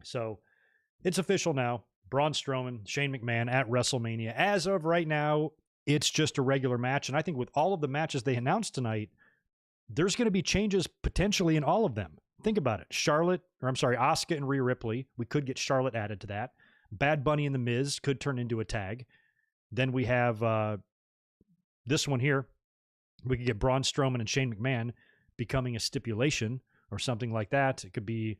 So it's official now. Braun Strowman, Shane McMahon at WrestleMania. As of right now, it's just a regular match. And I think with all of the matches they announced tonight, there's going to be changes potentially in all of them. Think about it. Asuka and Rhea Ripley. We could get Charlotte added to that. Bad Bunny and The Miz could turn into a tag. Then we have this one here. We could get Braun Strowman and Shane McMahon becoming a stipulation or something like that. It could be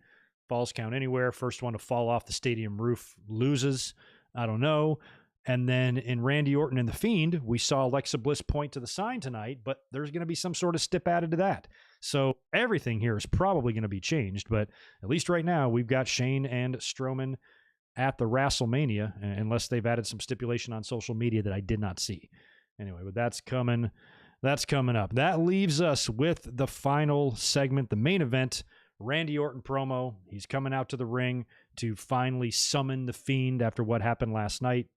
falls count anywhere. First one to fall off the stadium roof loses. I don't know. And then in Randy Orton and The Fiend, we saw Alexa Bliss point to the sign tonight, but there's going to be some sort of stip added to that. So everything here is probably going to be changed, but at least right now we've got Shane and Strowman at the WrestleMania, unless they've added some stipulation on social media that I did not see. Anyway, but that's coming up. That leaves us with the final segment, the main event, Randy Orton promo. He's coming out to the ring to finally summon The Fiend after what happened last night.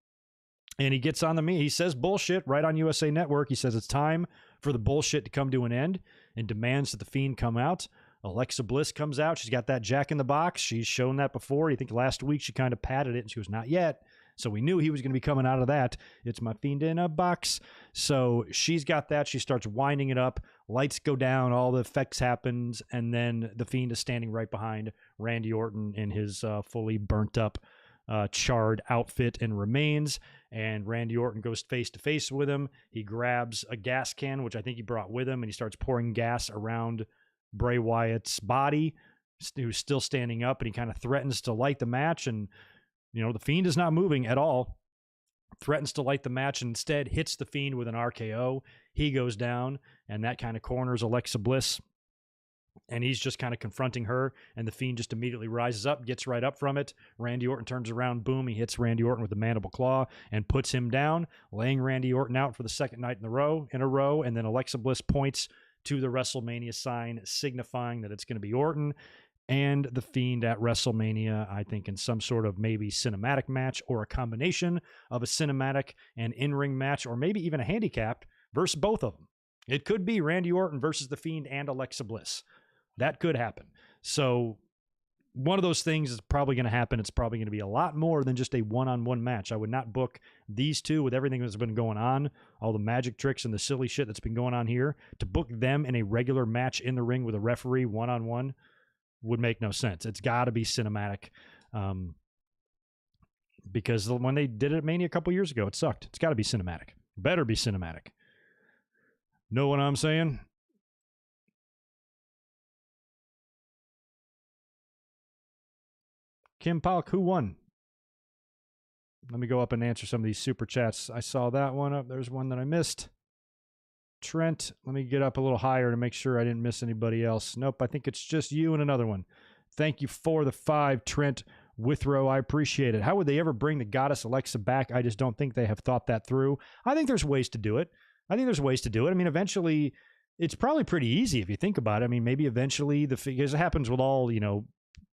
And he gets on he says bullshit right on USA Network. He says it's time for the bullshit to come to an end and demands that The Fiend come out. Alexa Bliss comes out. She's got that Jack in the Box. She's shown that before. I think last week she kind of patted it and she was not yet. So we knew he was going to be coming out of that. It's my Fiend in a box. So she's got that. She starts winding it up. Lights go down. All the effects happens. And then The Fiend is standing right behind Randy Orton in his fully burnt up, charred outfit and remains. And Randy Orton goes face to face with him. He grabs a gas can, which I think he brought with him, and he starts pouring gas around Bray Wyatt's body, who's still standing up, and he kind of threatens to light the match. And, The Fiend is not moving at all. Threatens to light the match and instead hits The Fiend with an RKO. He goes down, and that kind of corners Alexa Bliss. And he's just kind of confronting her, and The Fiend just immediately rises up, gets right up from it. Randy Orton turns around, boom, he hits Randy Orton with the mandible claw and puts him down, laying Randy Orton out for the second night in a row. And then Alexa Bliss points to the WrestleMania sign, signifying that it's going to be Orton and The Fiend at WrestleMania, I think in some sort of maybe cinematic match or a combination of a cinematic and in-ring match, or maybe even a handicap versus both of them. It could be Randy Orton versus The Fiend and Alexa Bliss. That could happen. So one of those things is probably going to happen. It's probably going to be a lot more than just a one-on-one match. I would not book these two with everything that's been going on, all the magic tricks and the silly shit that's been going on here. To book them in a regular match in the ring with a referee one-on-one would make no sense. It's got to be cinematic, because when they did it at Mania a couple years ago, it sucked. It's got to be cinematic. Better be cinematic. Know what I'm saying? Kim Polk, who won? Let me go up and answer some of these super chats. I saw that one up. There's one that I missed. Trent, let me get up a little higher to make sure I didn't miss anybody else. Nope, I think it's just you and another one. Thank you for the 5, Trent Withrow. I appreciate it. How would they ever bring the goddess Alexa back? I just don't think they have thought that through. I think there's ways to do it. I mean, eventually, it's probably pretty easy if you think about it. I mean, maybe eventually, because it happens with all,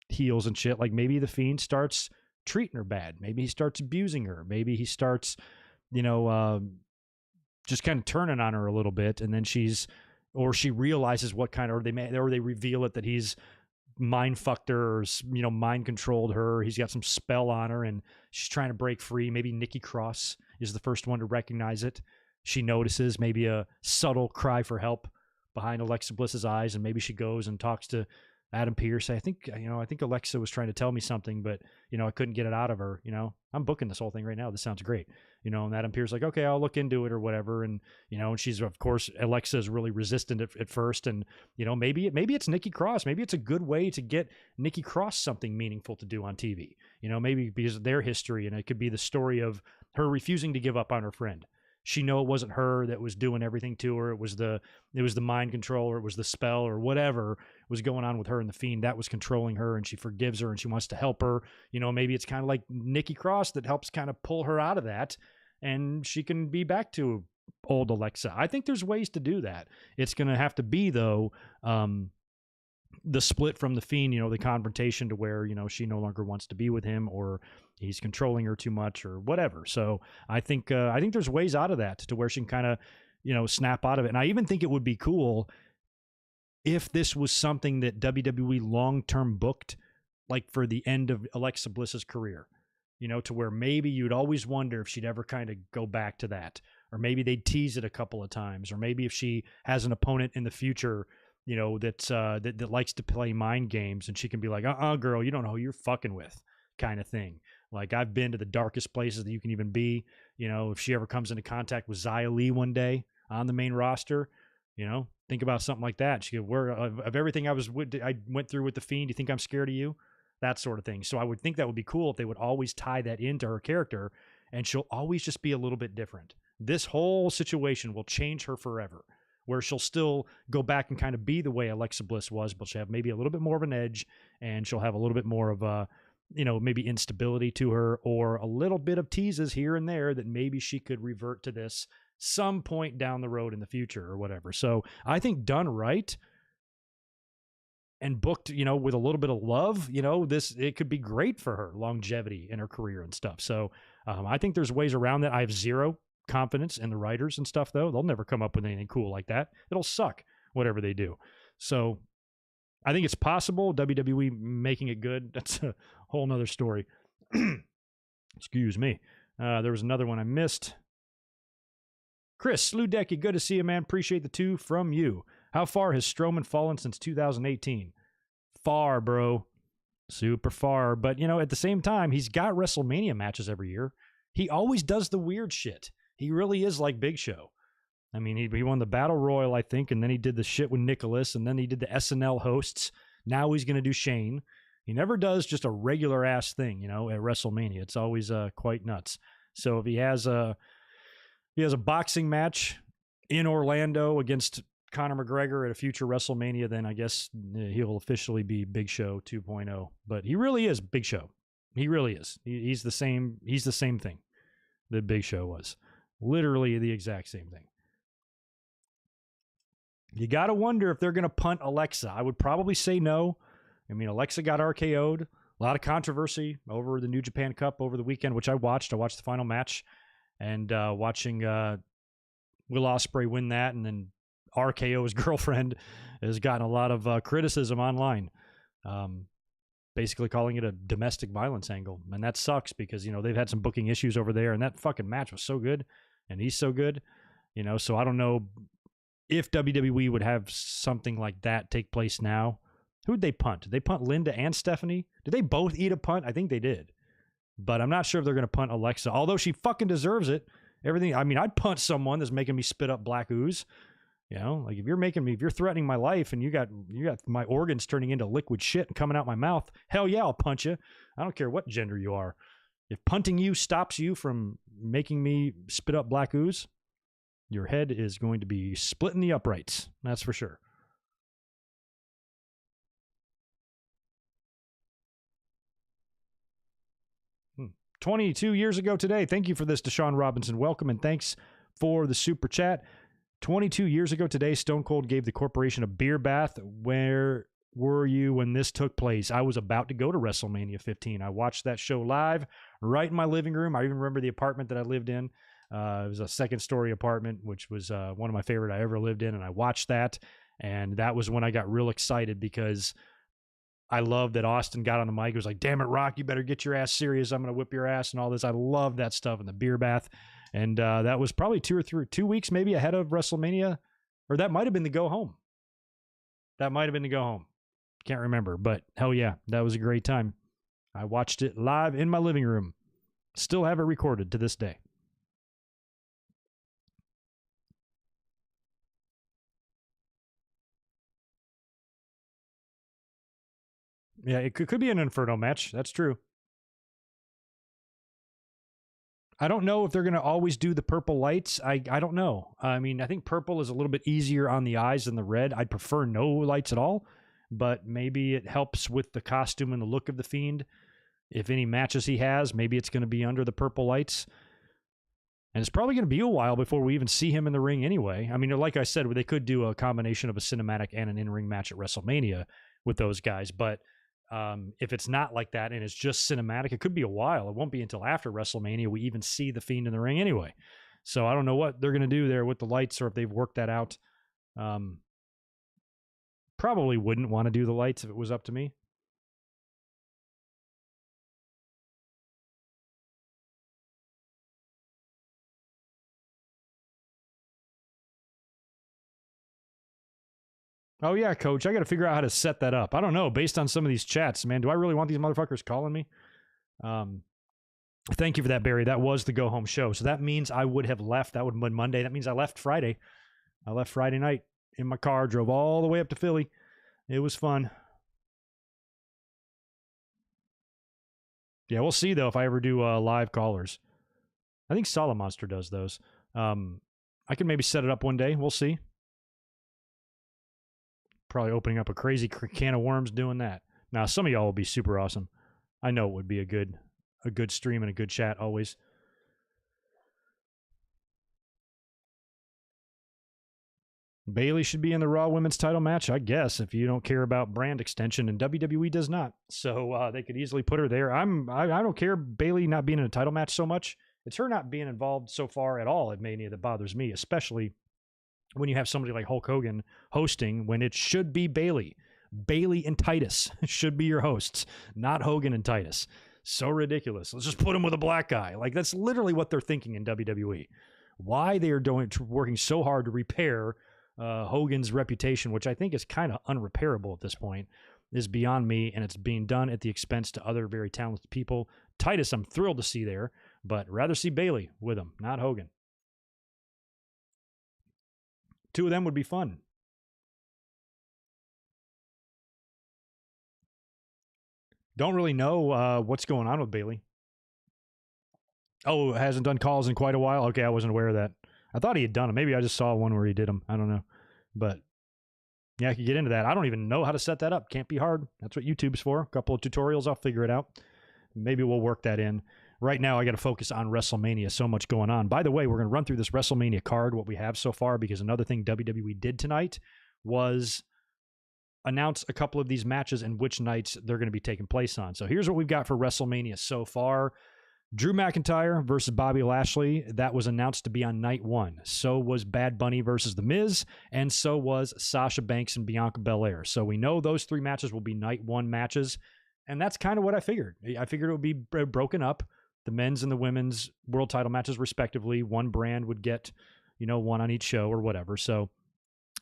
heels and shit, like maybe The Fiend starts treating her bad. Maybe he starts abusing her. Maybe he starts, just kind of turning on her a little bit, and then she realizes what kind of, or they reveal it that he's mind fucked her, or mind controlled her. He's got some spell on her, and she's trying to break free. Maybe Nikki Cross is the first one to recognize it. She notices maybe a subtle cry for help behind Alexa Bliss's eyes, and maybe she goes and talks to Adam Pearce. I think Alexa was trying to tell me something, but, I couldn't get it out of her. I'm booking this whole thing right now. This sounds great. And Adam Pearce like, okay, I'll look into it or whatever. And, and she's, of course, Alexa is really resistant at first. And, maybe it's Nikki Cross. Maybe it's a good way to get Nikki Cross something meaningful to do on TV, maybe because of their history. And it could be the story of her refusing to give up on her friend. She knew it wasn't her that was doing everything to her. It was the mind control, or it was the spell, or whatever was going on with her and The Fiend that was controlling her, and she forgives her and she wants to help her. Maybe it's kind of like Nikki Cross that helps kind of pull her out of that, and she can be back to old Alexa. I think there's ways to do that. It's going to have to be, though, the split from The Fiend, the confrontation to where, she no longer wants to be with him, or he's controlling her too much, or whatever. So I think there's ways out of that to where she can kind of, snap out of it. And I even think it would be cool if this was something that WWE long-term booked, like for the end of Alexa Bliss's career, to where maybe you'd always wonder if she'd ever kind of go back to that, or maybe they'd tease it a couple of times, or maybe if she has an opponent in the future that likes to play mind games, and she can be like, girl, you don't know who you're fucking with, kind of thing. Like, I've been to the darkest places that you can even be. If she ever comes into contact with Xia Li one day on the main roster, think about something like that. She goes, of everything I went through with the Fiend, do you think I'm scared of you? That sort of thing. So I would think that would be cool if they would always tie that into her character, and she'll always just be a little bit different. This whole situation will change her forever, where she'll still go back and kind of be the way Alexa Bliss was, but she'll have maybe a little bit more of an edge, and she'll have a little bit more of a, maybe instability to her, or a little bit of teases here and there that maybe she could revert to this some point down the road in the future or whatever. So I think done right and booked, with a little bit of love, it could be great for her longevity in her career and stuff. So I think there's ways around that. I have zero confidence in the writers and stuff, though. They'll never come up with anything cool like that. It'll suck, whatever they do. So I think it's possible. WWE making it good, that's a whole nother story. Excuse me. There was another one I missed. Chris Sludecky, good to see you, man. Appreciate the 2 from you. How far has Strowman fallen since 2018? Far, bro. Super far. But, at the same time, he's got WrestleMania matches every year. He always does the weird shit. He really is like Big Show. I mean, he won the Battle Royal, I think, and then he did the shit with Nicholas, and then he did the SNL hosts. Now he's going to do Shane. He never does just a regular-ass thing, at WrestleMania. It's always quite nuts. So if he has a boxing match in Orlando against Conor McGregor at a future WrestleMania, then I guess he'll officially be Big Show 2.0. But he really is Big Show. He really is. He's the same. He's the same thing that Big Show was. Literally the exact same thing. You got to wonder if they're going to punt Alexa. I would probably say no. I mean, Alexa got RKO'd. A lot of controversy over the New Japan Cup over the weekend, which I watched. I watched the final match, and watching Will Ospreay win that, and then RKO's girlfriend has gotten a lot of criticism online, basically calling it a domestic violence angle. And that sucks because, they've had some booking issues over there, and that fucking match was so good, and he's so good, so I don't know if WWE would have something like that take place now. Who'd they punt? Did they punt Linda and Stephanie? Did they both eat a punt? I think they did. But I'm not sure if they're going to punt Alexa, although she fucking deserves it. Everything. I mean, I'd punt someone that's making me spit up black ooze. Like if you're threatening my life and you got my organs turning into liquid shit and coming out my mouth, hell yeah, I'll punch you. I don't care what gender you are. If punting you stops you from making me spit up black ooze, your head is going to be split in the uprights. That's for sure. Hmm. 22 years ago today. Thank you for this, Deshaun Robinson. Welcome, and thanks for the super chat. 22 years ago today, Stone Cold gave the corporation a beer bath. Where were you when this took place? I was about to go to WrestleMania 15. I watched that show live right in my living room. I even remember the apartment that I lived in. It was a second-story apartment, which was one of my favorite I ever lived in, and I watched that, and that was when I got real excited because I loved that Austin got on the mic. He was like, damn it, Rock, you better get your ass serious. I'm going to whip your ass and all this. I love that stuff in the beer bath, and that was probably 2 weeks maybe ahead of WrestleMania, or that might have been the go-home. Can't remember, but hell yeah, that was a great time. I watched it live in my living room. Still have it recorded to this day. Yeah, it could be an Inferno match. That's true. I don't know if they're going to always do the purple lights. I don't know. I mean, I think purple is a little bit easier on the eyes than the red. I'd prefer no lights at all, but maybe it helps with the costume and the look of the Fiend. If any matches he has, maybe it's going to be under the purple lights. And it's probably going to be a while before we even see him in the ring anyway. I mean, like I said, they could do a combination of a cinematic and an in-ring match at WrestleMania with those guys, but if it's not like that and it's just cinematic, it could be a while. It won't be until after WrestleMania we even see the Fiend in the ring anyway. So I don't know what they're going to do there with the lights or if they've worked that out. Probably wouldn't want to do the lights if it was up to me. Oh, yeah, coach. I got to figure out how to set that up. I don't know. Based on some of these chats, man, do I really want these motherfuckers calling me? Thank you for that, Barry. That was the go-home show. So that means I would have left. That would have been Monday. That means I left Friday. I left Friday night in my car, drove all the way up to Philly. It was fun. Yeah, we'll see, though, if I ever do live callers. I think Solid Monster does those. I can maybe set it up one day. We'll see. Probably opening up a crazy can of worms doing that. Now, some of y'all will be super awesome. I know it would be a good stream and a good chat always. Bayley should be in the Raw Women's title match, I guess, if you don't care about brand extension, and WWE does not. So they could easily put her there. I don't care Bayley not being in a title match so much. It's her not being involved so far at all at Mania that bothers me, especially when you have somebody like Hulk Hogan hosting when it should be Bayley. Bayley and Titus should be your hosts, not Hogan and Titus. So ridiculous. Let's just put him with a black guy. Like, that's literally what they're thinking in WWE. Why they are working so hard to repair Hogan's reputation, which I think is kind of unrepairable at this point, is beyond me, and it's being done at the expense to other very talented people. Titus, I'm thrilled to see there, but rather see Bayley with him, not Hogan. Two of them would be fun. Don't really know what's going on with Bayley. Oh, hasn't done calls in quite a while? Okay, I wasn't aware of that. I thought he had done them. Maybe I just saw one where he did them. I don't know. But yeah, I could get into that. I don't even know how to set that up. Can't be hard. That's what YouTube's for. A couple of tutorials. I'll figure it out. Maybe we'll work that in. Right now, I got to focus on WrestleMania. So much going on. By the way, we're going to run through this WrestleMania card, what we have so far, because another thing WWE did tonight was announce a couple of these matches and which nights they're going to be taking place on. So here's what we've got for WrestleMania so far. Drew McIntyre versus Bobby Lashley. That was announced to be on night one. So was Bad Bunny versus The Miz, and so was Sasha Banks and Bianca Belair. So we know those three matches will be night one matches, and that's kind of what I figured. I figured it would be broken up. The men's and the women's world title matches respectively. One brand would get, one on each show or whatever. So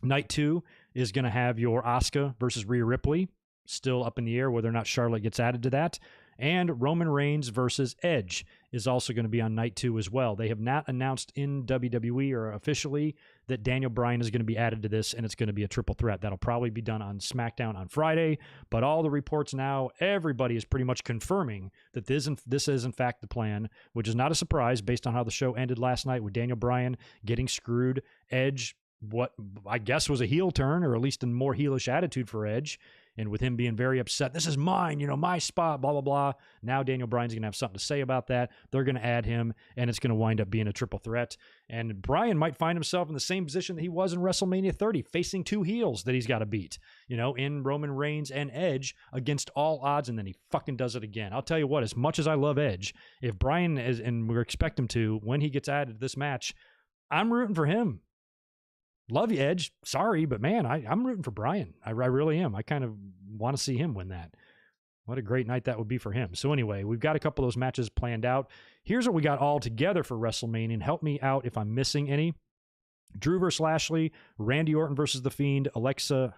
night two is going to have your Asuka versus Rhea Ripley. Still up in the air whether or not Charlotte gets added to that. And Roman Reigns versus Edge is also going to be on night two as well. They have not announced in WWE or officially that Daniel Bryan is going to be added to this, and it's going to be a triple threat. That'll probably be done on SmackDown on Friday, but all the reports now, everybody is pretty much confirming that this is in fact the plan, which is not a surprise based on how the show ended last night with Daniel Bryan getting screwed. Edge, what I guess was a heel turn, or at least a more heelish attitude for Edge, and with him being very upset, this is mine, my spot, blah, blah, blah. Now Daniel Bryan's going to have something to say about that. They're going to add him, and it's going to wind up being a triple threat. And Bryan might find himself in the same position that he was in WrestleMania 30, facing two heels that he's got to beat, in Roman Reigns and Edge against all odds, and then he fucking does it again. I'll tell you what, as much as I love Edge, if Bryan is, and we expect him to, when he gets added to this match, I'm rooting for him. Love you, Edge. Sorry, but man, I'm rooting for Bryan. I really am. I kind of want to see him win that. What a great night that would be for him. So anyway, we've got a couple of those matches planned out. Here's what we got all together for WrestleMania, and help me out if I'm missing any. Drew versus Lashley, Randy Orton versus The Fiend, Asuka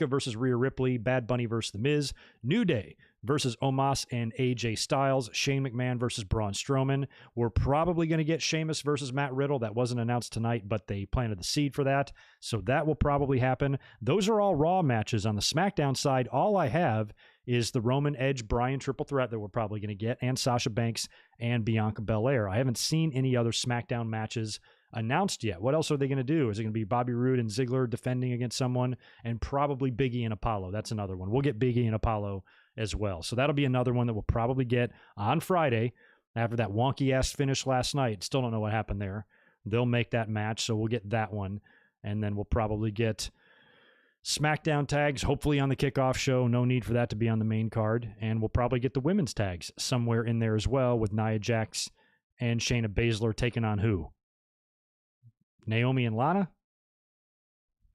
versus Rhea Ripley, Bad Bunny versus The Miz, New Day versus Omos and AJ Styles, Shane McMahon versus Braun Strowman. We're probably going to get Sheamus versus Matt Riddle. That wasn't announced tonight, but they planted the seed for that, so that will probably happen. Those are all Raw matches. On the SmackDown side, all I have is the Roman Edge Bryan triple threat that we're probably going to get, and Sasha Banks and Bianca Belair. I haven't seen any other SmackDown matches announced yet. What else are they going to do? Is it going to be Bobby Roode and Ziggler defending against someone, and probably Big E and Apollo? That's another one. We'll get Big E and Apollo as well. So that'll be another one that we'll probably get on Friday after that wonky-ass finish last night. Still don't know what happened there. They'll make that match, so we'll get that one. And then we'll probably get SmackDown tags, hopefully on the kickoff show. No need for that to be on the main card. And we'll probably get the women's tags somewhere in there as well, with Nia Jax and Shayna Baszler taking on who? Naomi and Lana?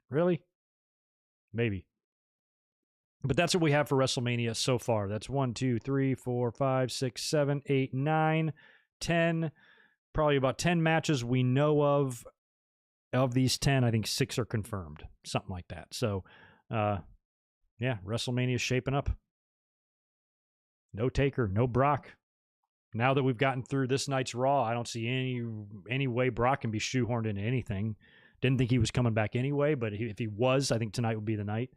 Really? Maybe. But that's what we have for WrestleMania so far. That's 1, 2, 3, 4, 5, 6, 7, 8, 9, 10. Probably about 10 matches we know of. of these 10, I think 6 are confirmed, something like that. So, yeah, WrestleMania is shaping up. No Taker, no Brock. Now that we've gotten through this night's Raw, I don't see any way Brock can be shoehorned into anything. Didn't think he was coming back anyway, but if he was, I think tonight would be the night.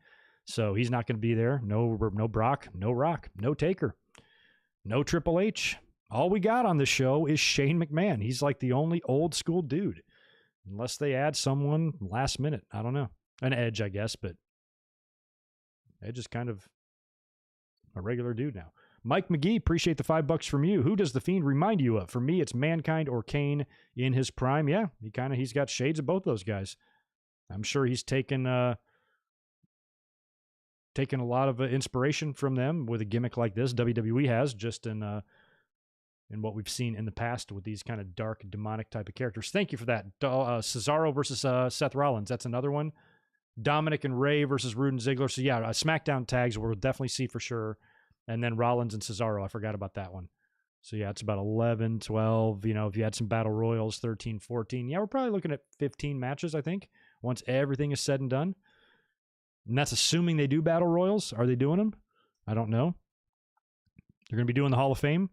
So he's not going to be there. No Brock, no Rock, no Taker, no Triple H. All we got on this show is Shane McMahon. He's like the only old school dude, unless they add someone last minute. I don't know. An Edge, I guess, but Edge is kind of a regular dude now. Mike McGee, appreciate the $5 from you. Who does the Fiend remind you of? For me, it's Mankind or Kane in his prime. Yeah, he's got shades of both those guys. I'm sure he's taken a lot of inspiration from them with a gimmick like this. WWE has, just in what we've seen in the past with these kind of dark, demonic type of characters. Thank you for that. Cesaro versus Seth Rollins. That's another one. Dominic and Ray versus Rude and Ziggler. So yeah, SmackDown tags we'll definitely see for sure. And then Rollins and Cesaro, I forgot about that one. So yeah, it's about 11, 12, if you had some battle royals, 13, 14. Yeah, we're probably looking at 15 matches, I think, once everything is said and done. And that's assuming they do battle royals. Are they doing them? I don't know. They're going to be doing the Hall of Fame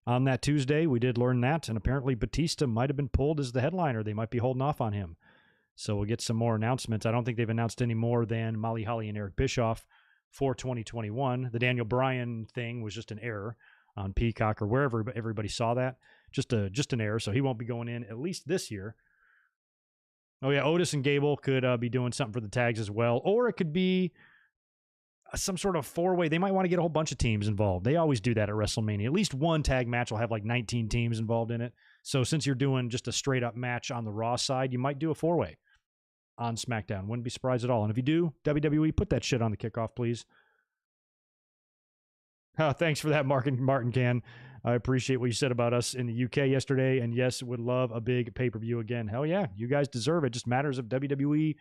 on that Tuesday. We did learn that. And apparently Batista might have been pulled as the headliner. They might be holding off on him. So we'll get some more announcements. I don't think they've announced any more than Molly Holly and Eric Bischoff for 2021. The Daniel Bryan thing was just an error on Peacock or wherever everybody saw that. Just an error, so he won't be going in at least this year. Oh yeah, Otis and Gable could be doing something for the tags as well. Or it could be some sort of four-way. They might want to get a whole bunch of teams involved. They always do that at WrestleMania. At least one tag match will have like 19 teams involved in it. So since you're doing just a straight-up match on the Raw side, you might do a four-way on SmackDown. Wouldn't be surprised at all. And if you do, WWE, put that shit on the kickoff, please. Thanks for that, Martin Can. I appreciate what you said about us in the UK yesterday. And yes, would love a big pay-per-view again. Hell yeah, you guys deserve it. Just matters if WWE,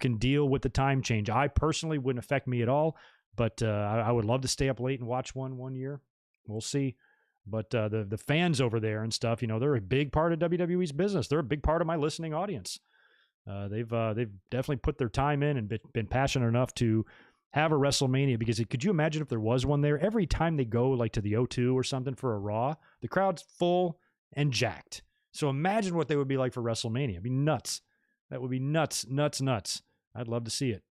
can deal with the time change. I personally wouldn't affect me at all, but I would love to stay up late and watch one year. We'll see. But the fans over there and stuff, they're a big part of WWE's business. They're a big part of my listening audience. They've definitely put their time in and been passionate enough to have a WrestleMania, because could you imagine if there was one there? Every time they go like to the O2 or something for a Raw, the crowd's full and jacked. So imagine what they would be like for WrestleMania. It'd be nuts. That would be nuts. I'd love to see it.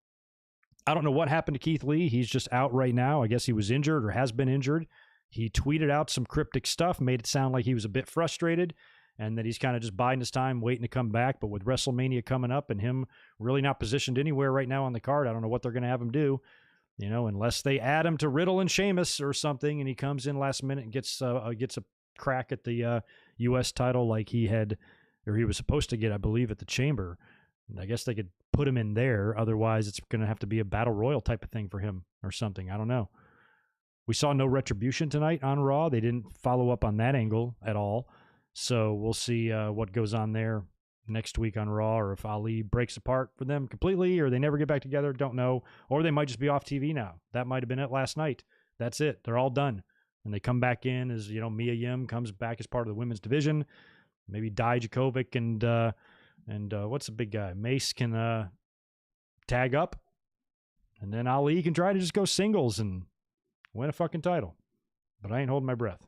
I don't know what happened to Keith Lee. He's just out right now. I guess he was injured or has been injured. He tweeted out some cryptic stuff, made it sound like he was a bit frustrated, and that he's kind of just biding his time, waiting to come back. But with WrestleMania coming up and him really not positioned anywhere right now on the card, I don't know what they're going to have him do, unless they add him to Riddle and Sheamus or something, and he comes in last minute and gets a crack at the U.S. title like he was supposed to get, I believe, at the Chamber. And I guess they could put him in there. Otherwise, it's going to have to be a Battle Royal type of thing for him or something. I don't know. We saw no Retribution tonight on Raw. They didn't follow up on that angle at all. So we'll see what goes on there next week on Raw, or if Ali breaks apart for them completely, or they never get back together, don't know. Or they might just be off TV now. That might have been it last night. That's it. They're all done. And they come back in as, Mia Yim comes back as part of the women's division. Maybe Dijakovic and what's the big guy? Mace can tag up. And then Ali can try to just go singles and win a fucking title. But I ain't holding my breath.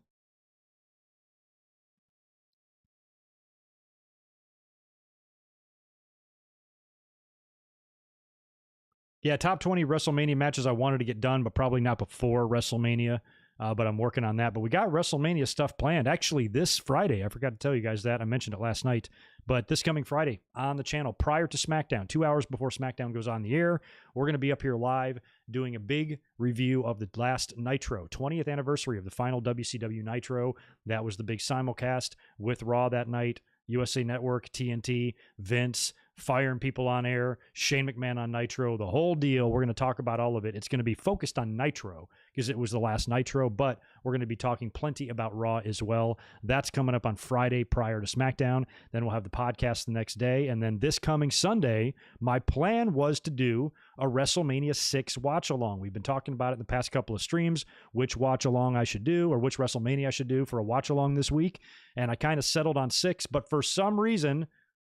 Yeah, top 20 WrestleMania matches I wanted to get done, but probably not before WrestleMania. But I'm working on that. But we got WrestleMania stuff planned. Actually, this Friday, I forgot to tell you guys that. I mentioned it last night. But this coming Friday on the channel, prior to SmackDown, 2 hours before SmackDown goes on the air, we're going to be up here live doing a big review of the last Nitro, 20th anniversary of the final WCW Nitro. That was the big simulcast with Raw that night, USA Network, TNT, Vince, firing people on air, Shane McMahon on Nitro, the whole deal. We're going to talk about all of it. It's going to be focused on Nitro because it was the last Nitro, but we're going to be talking plenty about Raw as well. That's coming up on Friday prior to SmackDown. Then we'll have the podcast the next day. And then this coming Sunday, my plan was to do a WrestleMania 6 watch-along. We've been talking about it in the past couple of streams, which watch-along I should do or which WrestleMania I should do for a watch-along this week. And I kind of settled on 6, but for some reason,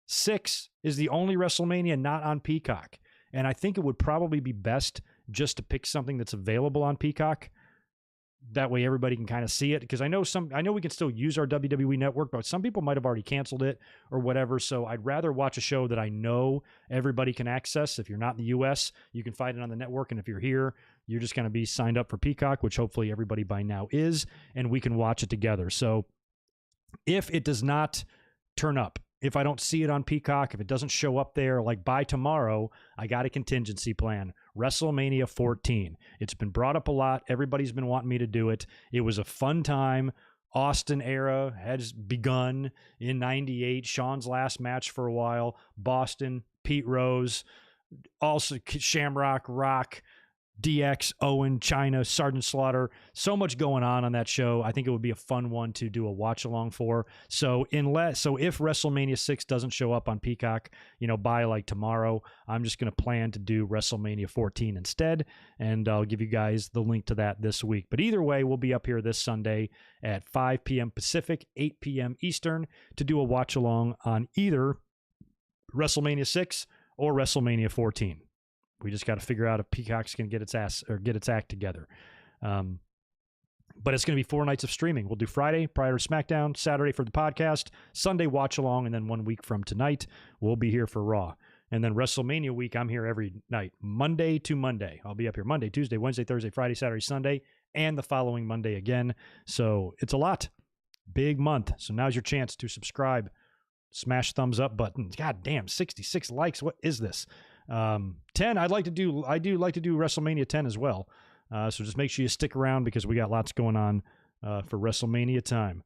6 is the only WrestleMania not on Peacock. And I think it would probably be best just to pick something that's available on Peacock. That way everybody can kind of see it, because I know we can still use our WWE network, but some people might have already canceled it or whatever. So I'd rather watch a show that I know everybody can access. If you're not in the US, you can find it on the network. And if you're here, you're just going to be signed up for Peacock, which hopefully everybody by now is, and we can watch it together. So if it does not turn up, if I don't see it on Peacock, if it doesn't show up there, like by tomorrow, I got a contingency plan. WrestleMania 14. It's been brought up a lot. Everybody's been wanting me to do it. It was a fun time. Austin era has begun in 98. Shawn's last match for a while. Boston, Pete Rose, also Shamrock, Rock, DX, Owen, China, Sergeant Slaughter. So much going on that show. I think it would be a fun one to do a watch along for. So if WrestleMania 6 doesn't show up on Peacock, by like tomorrow, I'm just going to plan to do WrestleMania 14 instead, and I'll give you guys the link to that this week. But either way, we'll be up here this Sunday at 5 p.m. Pacific, 8 p.m. Eastern to do a watch along on either WrestleMania 6 or WrestleMania 14. We just got to figure out if Peacock's going to get its act together. But it's going to be 4 nights of streaming. We'll do Friday prior to SmackDown, Saturday for the podcast, Sunday watch along, and then 1 week from tonight, we'll be here for Raw. And then WrestleMania week, I'm here every night, Monday to Monday. I'll be up here Monday, Tuesday, Wednesday, Thursday, Friday, Saturday, Sunday, and the following Monday again. So it's a lot. Big month. So now's your chance to subscribe. Smash thumbs up button. God damn, 66 likes. What is this? 10. I do like to do WrestleMania 10 as well. So just make sure you stick around, because we got lots going on for WrestleMania time.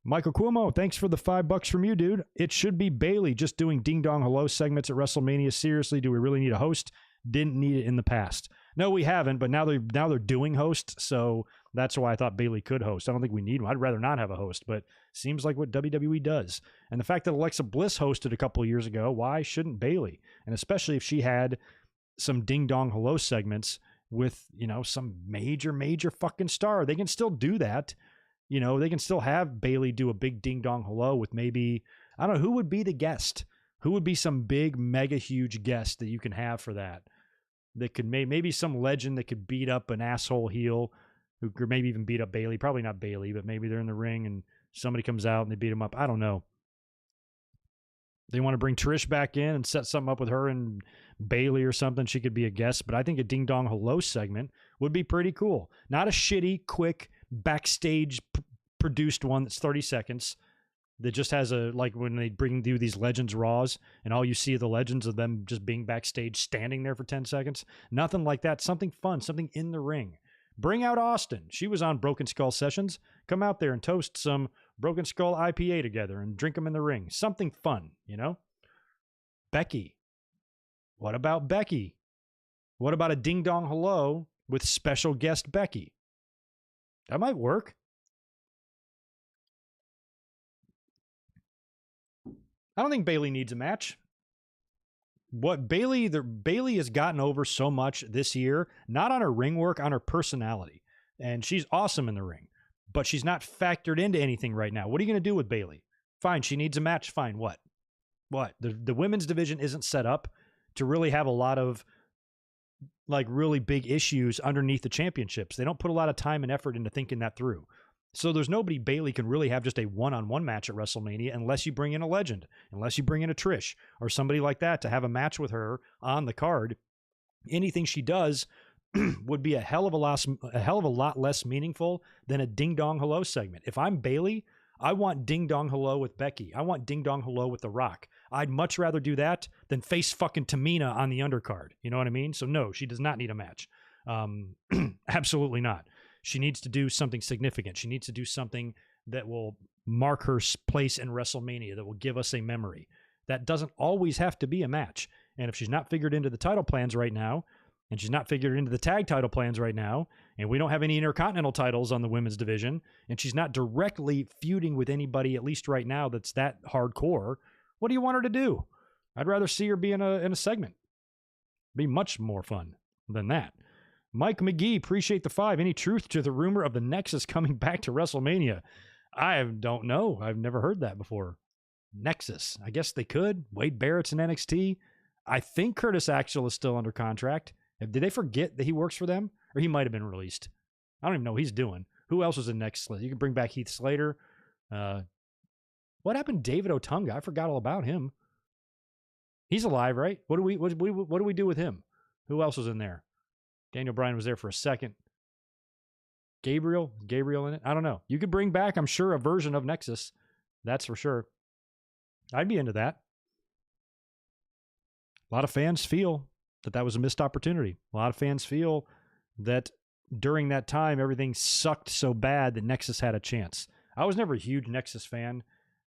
Michael Cuomo, thanks for the $5 from you, dude. It should be Bailey just doing ding dong hello segments at WrestleMania. Seriously, do we really need a host? Didn't need it in the past. No, we haven't, but now they're doing host, so that's why I thought Bailey could host. I don't think we need one. I'd rather not have a host, but seems like what WWE does. And the fact that Alexa Bliss hosted a couple of years ago, why shouldn't Bailey? And especially if she had some ding dong hello segments with, some major fucking star. They can still do that. They can still have Bailey do a big ding dong hello with maybe, I don't know, who would be the guest? Who would be some big, mega huge guest that you can have for that? That could maybe some legend that could beat up an asshole heel, who could maybe even beat up Bailey. Probably not Bailey, but maybe they're in the ring and somebody comes out and they beat him up. I don't know. They want to bring Trish back in and set something up with her and Bailey or something. She could be a guest, but I think a ding dong hello segment would be pretty cool. Not a shitty, quick, backstage produced one that's 30 seconds. That just has like when they do these Legends Raws and all you see are the legends of them just being backstage standing there for 10 seconds. Nothing like that. Something fun, something in the ring. Bring out Austin. She was on Broken Skull Sessions. Come out there and toast some Broken Skull IPA together and drink them in the ring. Something fun, Becky. What about Becky? What about a ding dong hello with special guest Becky? That might work. I don't think Bailey needs a match. Bailey has gotten over so much this year, not on her ring work, on her personality. And she's awesome in the ring, but she's not factored into anything right now. What are you going to do with Bailey? Fine, she needs a match. Fine, what? The women's division isn't set up to really have a lot of like really big issues underneath the championships. They don't put a lot of time and effort into thinking that through. So there's nobody Bailey can really have just a one-on-one match at WrestleMania unless you bring in a legend, unless you bring in a Trish or somebody like that to have a match with her on the card. Anything she does would be a hell of a lot less meaningful than a ding dong hello segment. If I'm Bailey, I want ding dong hello with Becky. I want ding dong hello with The Rock. I'd much rather do that than face fucking Tamina on the undercard. You know what I mean? So no, she does not need a match. Absolutely not. She needs to do something significant. She needs to do something that will mark her place in WrestleMania, that will give us a memory. That doesn't always have to be a match. And if she's not figured into the title plans right now, and she's not figured into the tag title plans right now, and we don't have any intercontinental titles on the women's division, and she's not directly feuding with anybody, at least right now, that's that hardcore, what do you want her to do? I'd rather see her be in a segment. Be much more fun than that. Mike McGee, appreciate the 5. Any truth to the rumor of the Nexus coming back to WrestleMania? I don't know. I've never heard that before. Nexus. I guess they could. Wade Barrett's in NXT. I think Curtis Axel is still under contract. Did they forget that he works for them? Or he might have been released. I don't even know what he's doing. Who else was in Nexus? You can bring back Heath Slater. What happened to David Otunga? I forgot all about him. He's alive, right? What do we do with him? Who else was in there? Daniel Bryan was there for a second. Gabriel in it? I don't know. You could bring back, I'm sure, a version of Nexus. That's for sure. I'd be into that. A lot of fans feel that was a missed opportunity. A lot of fans feel that during that time, everything sucked so bad that Nexus had a chance. I was never a huge Nexus fan,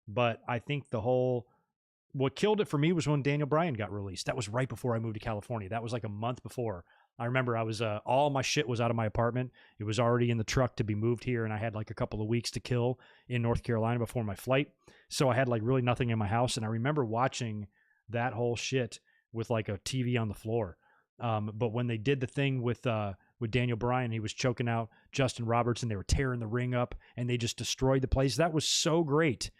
but I think what killed it for me was when Daniel Bryan got released. That was right before I moved to California. That was like a month before. I remember I was, all my shit was out of my apartment. It was already in the truck to be moved here, and I had like a couple of weeks to kill in North Carolina before my flight. So I had like really nothing in my house, and I remember watching that whole shit with like a TV on the floor. But when they did the thing with Daniel Bryan, he was choking out Justin Roberts, and they were tearing the ring up, and they just destroyed the place. That was so great.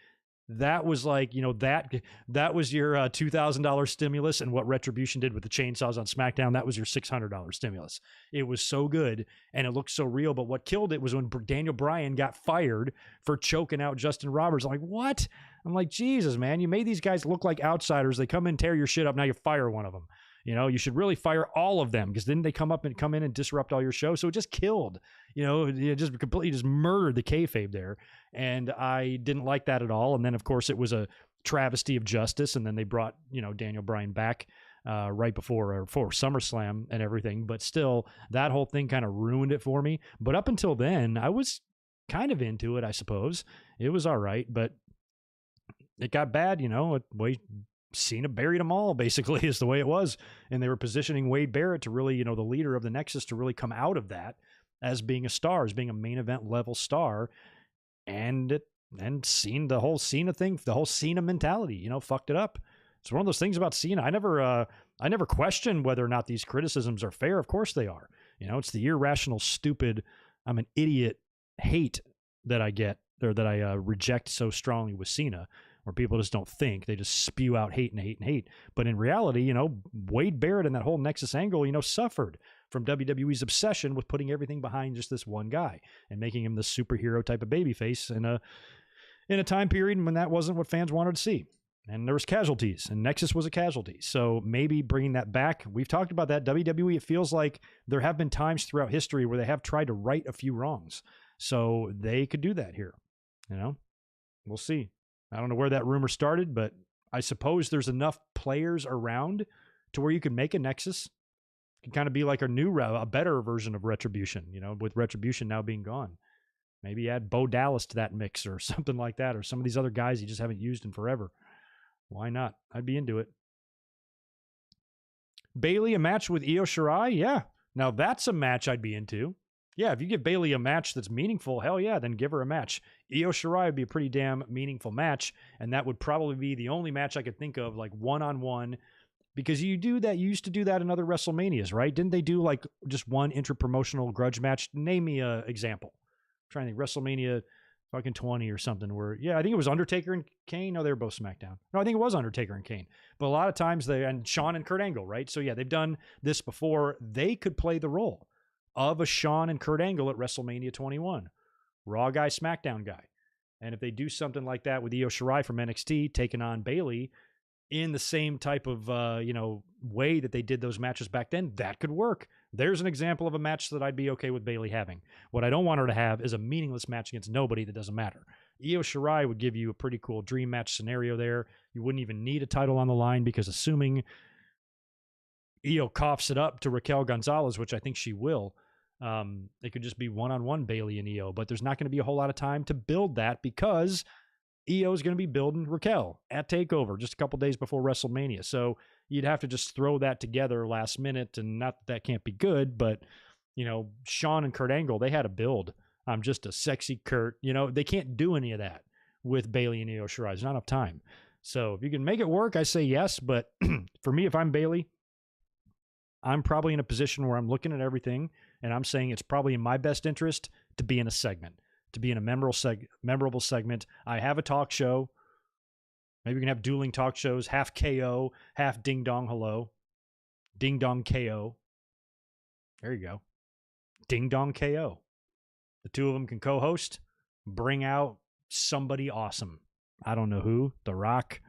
That was like, that was your $2,000 stimulus, and what Retribution did with the chainsaws on SmackDown, that was your $600 stimulus. It was so good, and it looked so real, but what killed it was when Daniel Bryan got fired for choking out Justin Roberts. I'm like, what? I'm like, Jesus, man, you made these guys look like outsiders. They come in, tear your shit up, now you fire one of them. You should really fire all of them, because then they come in and disrupt all your show. So it just killed, it just completely murdered the kayfabe there. And I didn't like that at all. And then, of course, it was a travesty of justice. And then they brought, Daniel Bryan back right before SummerSlam and everything. But still, that whole thing kind of ruined it for me. But up until then, I was kind of into it, I suppose. It was all right, but it got bad, Cena buried them all, basically, is the way it was. And they were positioning Wade Barrett to really, the leader of the Nexus, to really come out of that as being a star, as being a main event level star. And Cena, the whole Cena thing, the whole Cena mentality, fucked it up. It's one of those things about Cena. I never question whether or not these criticisms are fair. Of course they are. It's the irrational, stupid, I'm an idiot hate that I get, or that I reject so strongly with Cena, where people just don't think. They just spew out hate and hate and hate. But in reality, Wade Barrett and that whole Nexus angle, suffered from WWE's obsession with putting everything behind just this one guy and making him the superhero type of babyface in a time period when that wasn't what fans wanted to see. And there was casualties, and Nexus was a casualty. So maybe bringing that back, we've talked about that. WWE, it feels like there have been times throughout history where they have tried to right a few wrongs. So they could do that here. We'll see. I don't know where that rumor started, but I suppose there's enough players around to where you can make a Nexus. It can kind of be like a better version of Retribution, with Retribution now being gone. Maybe add Bo Dallas to that mix or something like that, or some of these other guys you just haven't used in forever. Why not? I'd be into it. Bayley, a match with Io Shirai? Yeah. Now that's a match I'd be into. Yeah, if you give Bayley a match that's meaningful, hell yeah, then give her a match. Io Shirai would be a pretty damn meaningful match, and that would probably be the only match I could think of, like one-on-one, because you used to do that in other WrestleManias, right? Didn't they do like just one inter-promotional grudge match? Name me an example. I'm trying to think, WrestleMania fucking 20 or something where, yeah, I think it was Undertaker and Kane. No, they were both SmackDown. No, I think it was Undertaker and Kane. But a lot of times and Shawn and Kurt Angle, right? So yeah, they've done this before. They could play the role of a Shawn and Kurt Angle at WrestleMania 21. Raw guy, SmackDown guy. And if they do something like that with Io Shirai from NXT taking on Bayley in the same type of, way that they did those matches back then, that could work. There's an example of a match that I'd be okay with Bayley having. What I don't want her to have is a meaningless match against nobody that doesn't matter. Io Shirai would give you a pretty cool dream match scenario there. You wouldn't even need a title on the line, because assuming Io coughs it up to Raquel Gonzalez, which I think she will, it could just be one-on-one Bayley and Io, but there's not going to be a whole lot of time to build that, because Io is going to be building Raquel at TakeOver just a couple days before WrestleMania. So you'd have to just throw that together last minute, and not that can't be good, but, Shawn and Kurt Angle, they had a build. I'm just a sexy Kurt. They can't do any of that with Bayley and Io Shirai. There's not enough time. So if you can make it work, I say yes, but for me, if I'm Bayley, I'm probably in a position where I'm looking at everything, and I'm saying it's probably in my best interest to be in a segment, to be in a memorable segment. I have a talk show. Maybe we can have dueling talk shows, half KO, half Ding Dong Hello. Ding Dong KO. There you go. Ding Dong KO. The two of them can co-host, bring out somebody awesome. I don't know who. The Rock,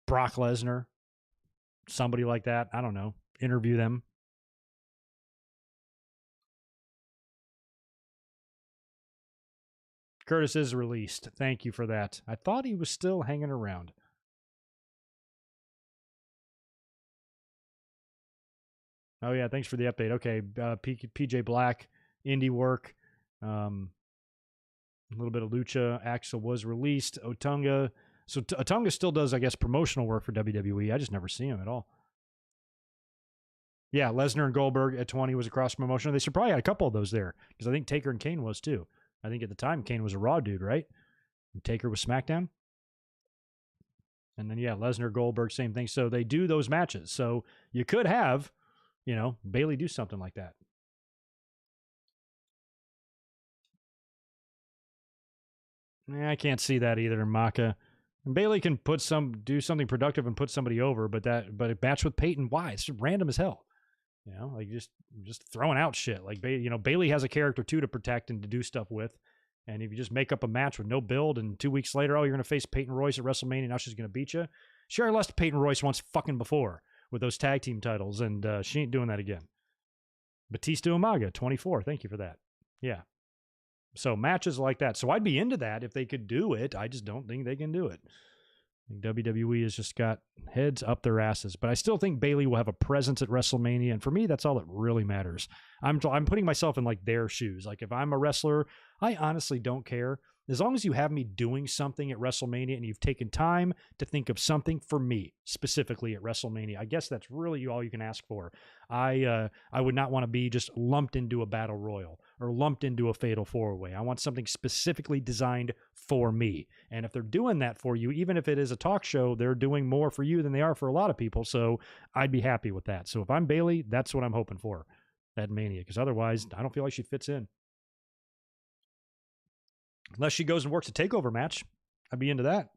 Brock Lesnar, somebody like that. I don't know. Interview them. Curtis is released. Thank you for that. I thought he was still hanging around. Oh, yeah. Thanks for the update. Okay. PJ Black, indie work. A little bit of Lucha. Axel was released. Otunga. So Otunga still does, I guess, promotional work for WWE. I just never see him at all. Yeah, Lesnar and Goldberg at 20 was a cross promotion. They should probably had a couple of those there because I think Taker and Kane was too. I think at the time Kane was a Raw dude, right? And Taker was SmackDown. And then, yeah, Lesnar, Goldberg, same thing. So they do those matches. So you could have, Bayley do something like that. I can't see that either, Maka. And Bayley can do something productive and put somebody over, but a match with Peyton, why? It's just random as hell. Like just throwing out shit. Like Bayley has a character too to protect and to do stuff with. And if you just make up a match with no build and 2 weeks later, you're going to face Peyton Royce at WrestleMania, now she's going to beat you. She already lost to Peyton Royce once fucking before with those tag team titles, and she ain't doing that again. Batista Umaga, 24. Thank you for that. Yeah. So matches like that. So I'd be into that if they could do it. I just don't think they can do it. WWE has just got heads up their asses. But I still think Bayley will have a presence at WrestleMania. And for me, that's all that really matters. I'm putting myself in like their shoes. Like if I'm a wrestler, I honestly don't care. As long as you have me doing something at WrestleMania and you've taken time to think of something for me specifically at WrestleMania, I guess that's really all you can ask for. I would not want to be just lumped into a battle royal or lumped into a fatal four-way. I want something specifically designed for me. And if they're doing that for you, even if it is a talk show, they're doing more for you than they are for a lot of people. So I'd be happy with that. So if I'm Bayley, that's what I'm hoping for at Mania, because otherwise I don't feel like she fits in. Unless she goes and works a takeover match, I'd be into that.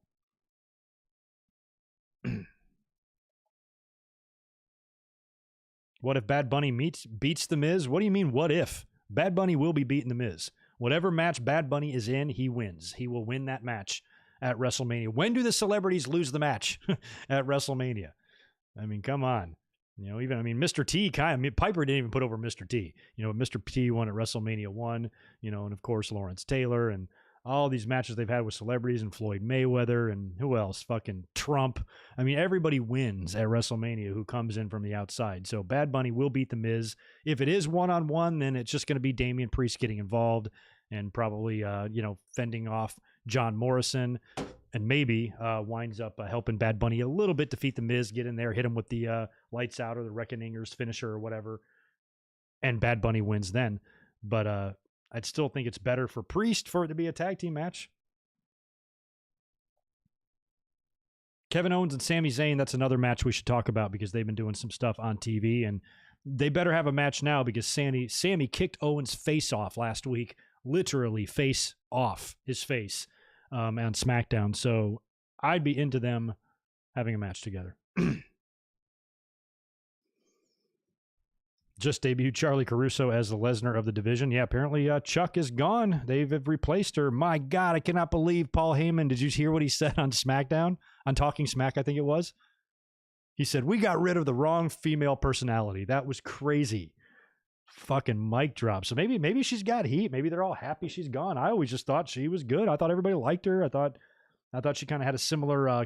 What if Bad Bunny beats The Miz? What do you mean, what if? Bad Bunny will be beating The Miz. Whatever match Bad Bunny is in, he wins. He will win that match at WrestleMania. When do the celebrities lose the match at WrestleMania? I mean, come on. Mr. T Piper didn't even put over Mr. T. Mr. T won at WrestleMania 1, and of course Lawrence Taylor and all these matches they've had with celebrities and Floyd Mayweather and who else? Fucking Trump. I mean, everybody wins at WrestleMania who comes in from the outside. So Bad Bunny will beat The Miz. If it is one-on-one, then it's just going to be Damian Priest getting involved and probably, fending off John Morrison. And maybe winds up helping Bad Bunny a little bit defeat The Miz, get in there, hit him with the lights out or the Reckoningers finisher or whatever, and Bad Bunny wins then. But I'd still think it's better for Priest for it to be a tag team match. Kevin Owens and Sami Zayn, that's another match we should talk about because they've been doing some stuff on TV, and they better have a match now because Sami kicked Owens' face off last week, literally face off his face. On SmackDown, so I'd be into them having a match together. Just debuted Charlie Caruso as the Lesnar of the division. Yeah, apparently Chuck is gone. They've replaced her. My God, I cannot believe Paul Heyman. Did you hear what he said on SmackDown? On Talking Smack, I think it was. He said, we got rid of the wrong female personality. That was crazy. Fucking mic drop. So maybe she's got heat. Maybe they're all happy she's gone. I always just thought she was good. I thought everybody liked her. I thought she kind of had a similar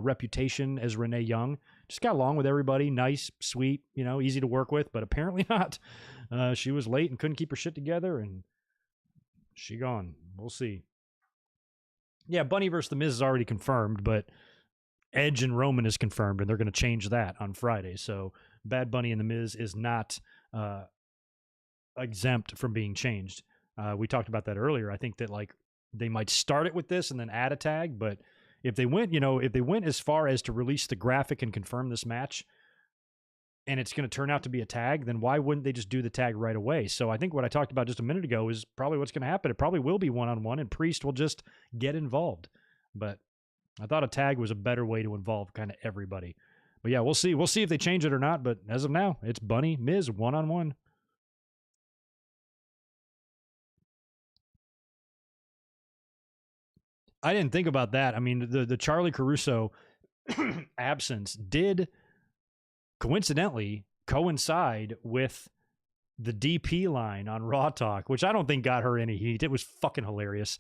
reputation as Renee Young. Just got along with everybody. Nice, sweet, easy to work with. But apparently not. She was late and couldn't keep her shit together, and she gone. We'll see. Yeah, Bunny versus The Miz is already confirmed, but Edge and Roman is confirmed, and they're going to change that on Friday. So Bad Bunny and The Miz is not exempt from being changed. We talked about that earlier. I think that they might start it with this and then add a tag, but if they went as far as to release the graphic and confirm this match and it's going to turn out to be a tag, then why wouldn't they just do the tag right away? So I think what I talked about just a minute ago is probably what's going to happen. It probably will be one-on-one and Priest will just get involved, but I thought a tag was a better way to involve kind of everybody. But yeah, we'll see. We'll see if they change it or not. But as of now, it's Bunny, Miz, one-on-one. I didn't think about that. I mean, the Charlie Caruso absence did coincidentally coincide with the DP line on Raw Talk, which I don't think got her any heat. It was fucking hilarious.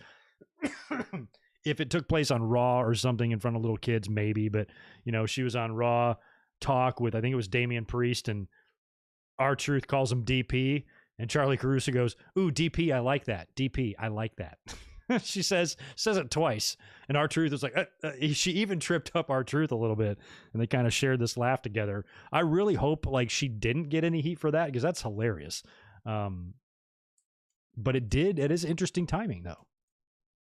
If it took place on Raw or something in front of little kids, maybe. But, you know, she was on Raw Talk with, I think it was Damian Priest, and R-Truth calls him DP, and Charlie Caruso goes, "Ooh, DP, I like that. DP, I like that." She says it twice, and R-Truth is like, she even tripped up R-Truth a little bit, and they kind of shared this laugh together. I really hope like she didn't get any heat for that, because that's hilarious. But it is interesting timing though.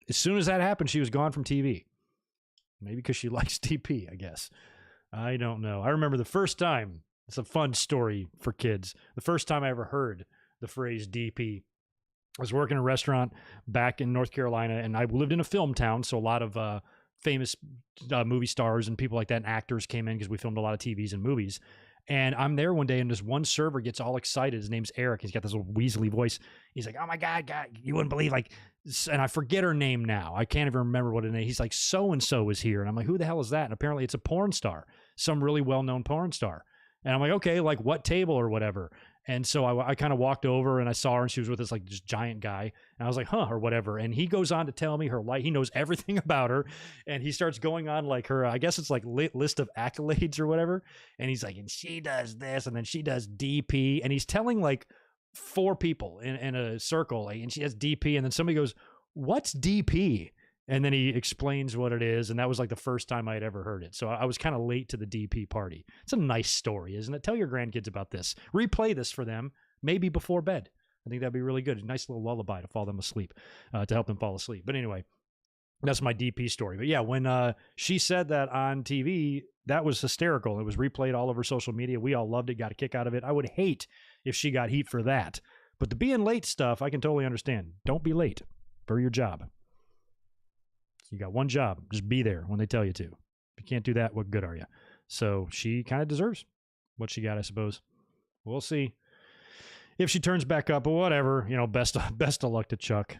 As soon as that happened, she was gone from TV. Maybe because she likes DP, I guess. I don't know. I remember the first time, it's a fun story for kids, the first time I ever heard the phrase DP. I was working in a restaurant back in North Carolina, and I lived in a film town, so a lot of famous movie stars and people like that and actors came in because we filmed a lot of TVs and movies. And I'm there one day, and this one server gets all excited. His name's Eric. He's got this little weaselly voice. He's like, "Oh my God, you wouldn't believe," like, and I forget her name now. I can't even remember what her name. He's like, "So-and-so is here." And I'm like, "Who the hell is that?" And apparently it's a porn star, some really well-known porn star. And I'm like, "Okay, like what table or whatever?" And so I kind of walked over and I saw her, and she was with this like just giant guy. And I was like, "Huh," or whatever. And he goes on to tell me her life. He knows everything about her. And he starts going on like her, I guess it's like list of accolades or whatever. And he's like, "And she does this, and then she does DP." And he's telling like 4 people in a circle, like, and she has DP. And then somebody goes, "What's DP?" And then he explains what it is. And that was like the first time I had ever heard it. So I was kind of late to the DP party. It's a nice story, isn't it? Tell your grandkids about this. Replay this for them, maybe before bed. I think that'd be really good. A nice little lullaby to fall them asleep, to help them fall asleep. But anyway, that's my DP story. But yeah, when she said that on TV, that was hysterical. It was replayed all over social media. We all loved it, got a kick out of it. I would hate if she got heat for that. But the being late stuff, I can totally understand. Don't be late for your job. You got one job. Just be there when they tell you to. If you can't do that, what good are you? So she kind of deserves what she got, I suppose. We'll see if she turns back up, but whatever. You know, best of luck to Chuck.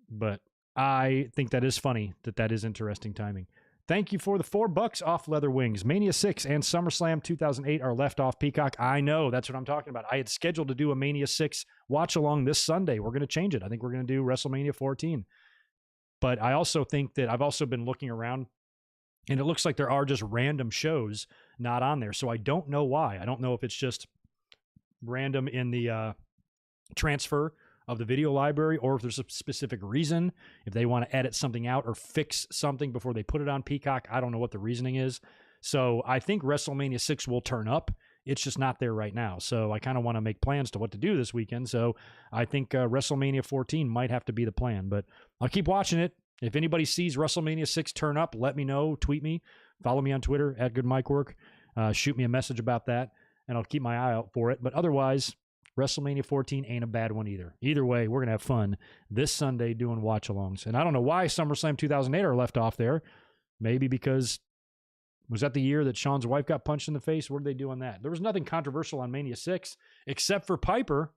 But I think that is funny, that is interesting timing. Thank you for the $4 off Leather Wings. Mania 6 and SummerSlam 2008 are left off Peacock. I know. That's what I'm talking about. I had scheduled to do a Mania 6 watch along this Sunday. We're going to change it. I think we're going to do WrestleMania 14. But I also think that I've also been looking around, and it looks like there are just random shows not on there. So I don't know why. I don't know if it's just random in the transfer of the video library, or if there's a specific reason, if they want to edit something out or fix something before they put it on Peacock. I don't know what the reasoning is. So I think WrestleMania 6 will turn up. It's just not there right now. So I kind of want to make plans to what to do this weekend. So I think WrestleMania 14 might have to be the plan, but I'll keep watching it. If anybody sees WrestleMania 6 turn up, let me know, tweet me, follow me on Twitter at GoodMikeWork, shoot me a message about that, and I'll keep my eye out for it. But otherwise, WrestleMania 14 ain't a bad one either. Either way, we're going to have fun this Sunday doing watch-alongs. And I don't know why SummerSlam 2008 are left off there. Maybe because, was that the year that Sean's wife got punched in the face? What did they do on that? There was nothing controversial on Mania 6, except for Piper.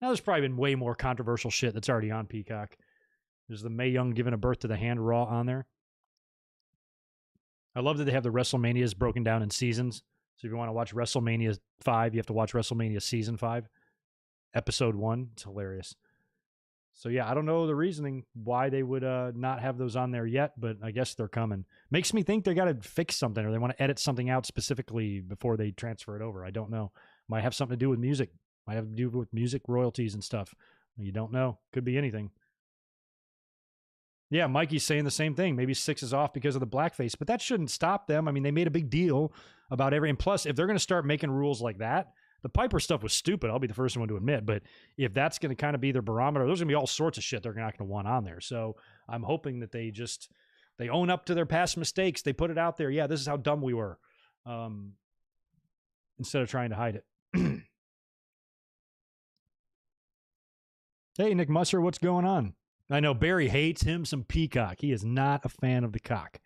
Now, there's probably been way more controversial shit that's already on Peacock. There's the Mae Young giving a birth to the hand Raw on there. I love that they have the WrestleManias broken down in seasons. So if you want to watch WrestleMania 5, you have to watch WrestleMania Season 5, Episode 1. It's hilarious. So yeah, I don't know the reasoning why they would not have those on there yet, but I guess they're coming. Makes me think they got to fix something, or they want to edit something out specifically before they transfer it over. I don't know. Might have something to do with music. Might have to do with music royalties and stuff. You don't know. Could be anything. Yeah, Mikey's saying the same thing. Maybe 6 is off because of the blackface, but that shouldn't stop them. I mean, they made a big deal about and plus, if they're going to start making rules like that, the Piper stuff was stupid. I'll be the first one to admit, but if that's going to kind of be their barometer, there's going to be all sorts of shit they're not going to want on there. So I'm hoping that they own up to their past mistakes. They put it out there. Yeah, this is how dumb we were. Instead of trying to hide it. Hey, Nick Musser, what's going on? I know Barry hates him some Peacock. He is not a fan of the cock.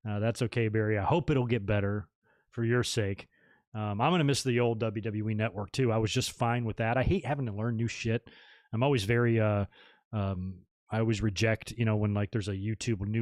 That's okay, Barry. I hope it'll get better for your sake. I'm going to miss the old WWE network too. I was just fine with that. I hate having to learn new shit. I'm always very, I always reject, when like there's a new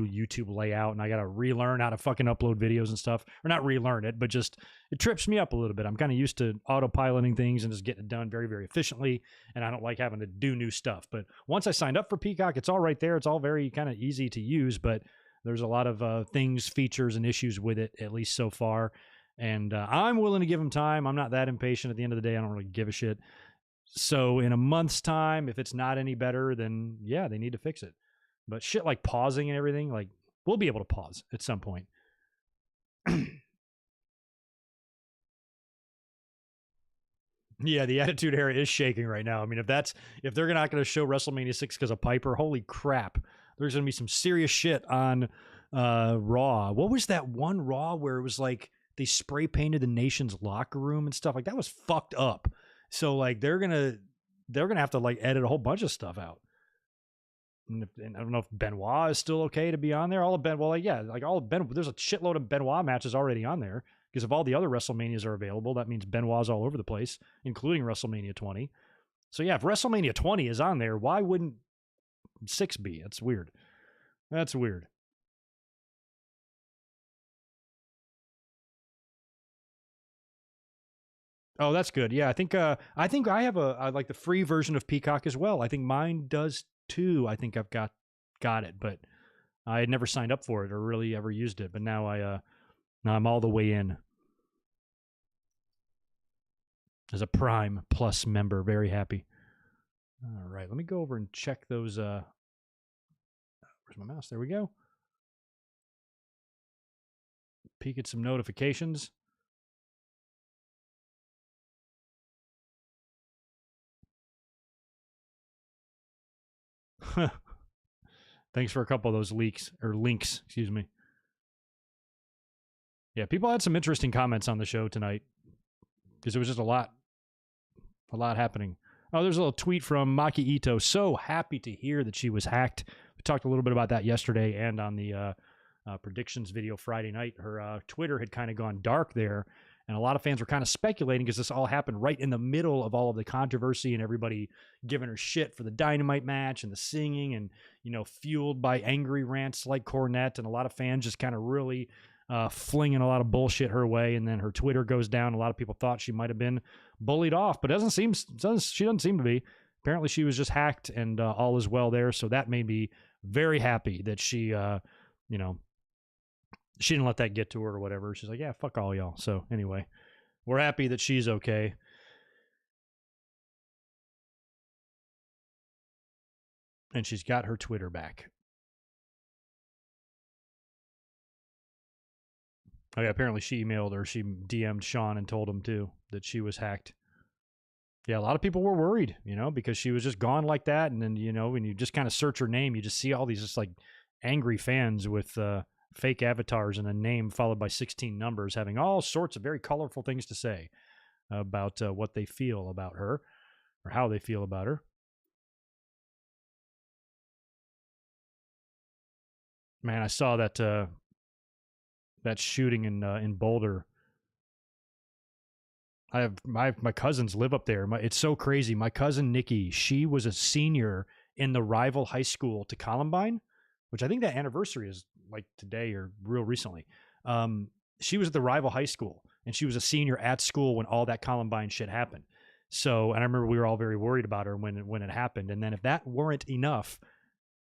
YouTube layout and I got to relearn how to fucking upload videos and stuff, or not relearn it, but just it trips me up a little bit. I'm kind of used to autopiloting things and just getting it done very, very efficiently. And I don't like having to do new stuff. But once I signed up for Peacock, it's all right there. It's all very kind of easy to use, but there's a lot of things, features, and issues with it, at least so far. And I'm willing to give them time. I'm not that impatient. At the end of the day, I don't really give a shit. So in a month's time, if it's not any better, then yeah, they need to fix it. But shit like pausing and everything, like we'll be able to pause at some point. Yeah, the Attitude Era is shaking right now. I mean, if they're not going to show WrestleMania 6 because of Piper, holy crap, there's going to be some serious shit on Raw. What was that one Raw where it was like they spray painted the nation's locker room and stuff? Like that was fucked up. So like they're gonna have to like edit a whole bunch of stuff out. And I don't know if Benoit is still okay to be on there. There's a shitload of Benoit matches already on there because if all the other WrestleManias are available, that means Benoit's all over the place, including WrestleMania 20. So yeah, if WrestleMania 20 is on there, why wouldn't 6 be? That's weird. That's weird. Oh, that's good. Yeah, I think I have I like the free version of Peacock as well. I think mine does too. I think I've got it, but I had never signed up for it or really ever used it. But now now I'm all the way in as a Prime Plus member. Very happy. All right, let me go over and check those. Where's my mouse? There we go. Peek at some notifications. Thanks for a couple of those links, excuse me. Yeah, people had some interesting comments on the show tonight because it was just a lot happening. Oh, there's a little tweet from Maki Ito. So happy to hear that she was hacked. We talked a little bit about that yesterday and on the predictions video Friday night. Her Twitter had kind of gone dark there, and a lot of fans were kind of speculating because this all happened right in the middle of all of the controversy and everybody giving her shit for the Dynamite match and the singing and, fueled by angry rants like Cornette, and a lot of fans just kind of really flinging a lot of bullshit her way. And then her Twitter goes down. A lot of people thought she might have been bullied off, but she doesn't seem to be. Apparently she was just hacked and all is well there. So that made me very happy that she, she didn't let that get to her or whatever. She's like, yeah, fuck all y'all. So anyway, we're happy that she's okay. And she's got her Twitter back. Oh, yeah, apparently she DM'd Sean and told him too that she was hacked. Yeah, a lot of people were worried, because she was just gone like that. And then, when you just kind of search her name, you just see all these just like angry fans with fake avatars and a name followed by 16 numbers having all sorts of very colorful things to say about what they feel about her or how they feel about her. Man, I saw that that shooting in Boulder. I have my cousins live up there. It's so crazy. My cousin Nikki, she was a senior in the rival high school to Columbine, which I think that anniversary is like today or real recently. She was at the rival high school and she was a senior at school when all that Columbine shit happened. So, and I remember we were all very worried about her when it happened. And then if that weren't enough,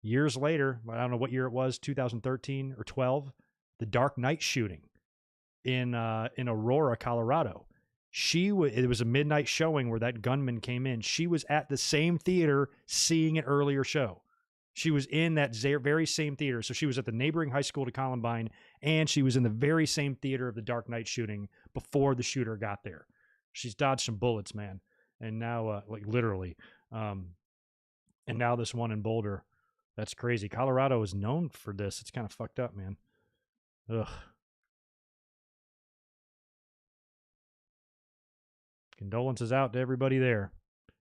years later, I don't know what year it was, 2013 or 12, the Dark Knight shooting in Aurora, Colorado. It was a midnight showing where that gunman came in. She was at the same theater seeing an earlier show. She was in that very same theater. So she was at the neighboring high school to Columbine, and she was in the very same theater of the Dark Knight shooting before the shooter got there. She's dodged some bullets, man. And now, like literally, and now this one in Boulder, that's crazy. Colorado is known for this. It's kind of fucked up, man. Ugh. Condolences out to everybody there.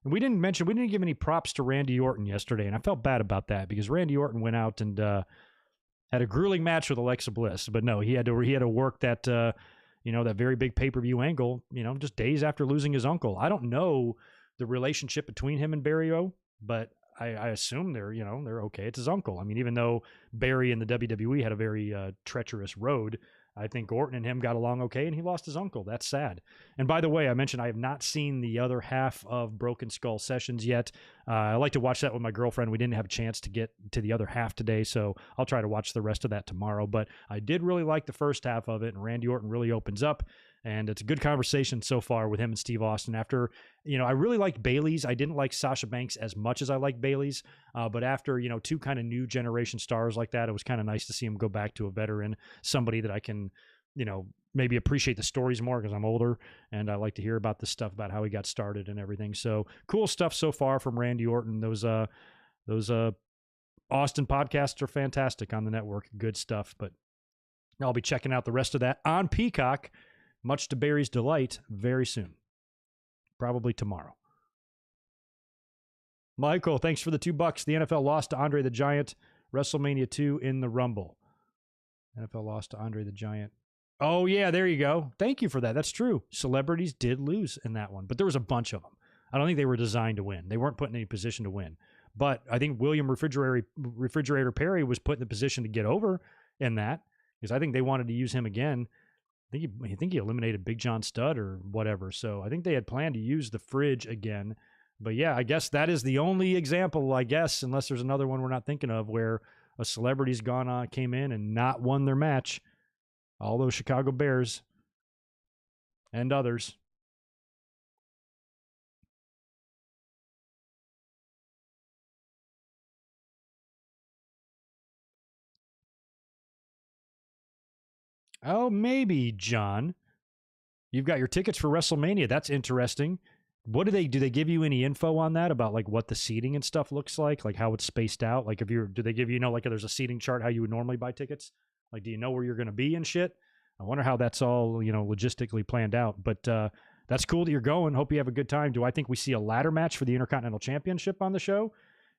And we didn't give any props to Randy Orton yesterday, and I felt bad about that because Randy Orton went out and had a grueling match with Alexa Bliss. But no, he had to work that that very big pay-per-view angle, just days after losing his uncle. I don't know the relationship between him and Barry O, but I assume they're okay. It's his uncle. I mean, even though Barry and the WWE had a very treacherous road, I think Orton and him got along okay, and he lost his uncle. That's sad. And by the way, I mentioned I have not seen the other half of Broken Skull Sessions yet. I like to watch that with my girlfriend. We didn't have a chance to get to the other half today, so I'll try to watch the rest of that tomorrow. But I did really like the first half of it, and Randy Orton really opens up. And it's a good conversation so far with him and Steve Austin. After, I really liked Bayley's. I didn't like Sasha Banks as much as I like Bayley's. But after, two kind of new generation stars like that, it was kind of nice to see him go back to a veteran, somebody that I can, maybe appreciate the stories more because I'm older and I like to hear about the stuff about how he got started and everything. So cool stuff so far from Randy Orton. Those Austin podcasts are fantastic on the network. Good stuff. But I'll be checking out the rest of that on Peacock, much to Barry's delight, very soon. Probably tomorrow. Michael, thanks for the $2. The NFL lost to Andre the Giant. WrestleMania 2 in the Rumble. NFL lost to Andre the Giant. Oh, yeah, there you go. Thank you for that. That's true. Celebrities did lose in that one, but there was a bunch of them. I don't think they were designed to win. They weren't put in any position to win. But I think William Refrigerator Perry was put in the position to get over in that because I think they wanted to use him again. I think he eliminated Big John Studd or whatever. So I think they had planned to use the fridge again. But yeah, I guess that is the only example, unless there's another one we're not thinking of where a celebrity's came in and not won their match. All those Chicago Bears and others. Oh, maybe, John. You've got your tickets for WrestleMania. That's interesting. What do they give you any info on that about what the seating and stuff looks like how it's spaced out? Do they give you, if there's a seating chart, how you would normally buy tickets? Do you know where you're going to be and shit? I wonder how that's all, logistically planned out, but that's cool that you're going. Hope you have a good time. Do I think we see a ladder match for the Intercontinental Championship on the show?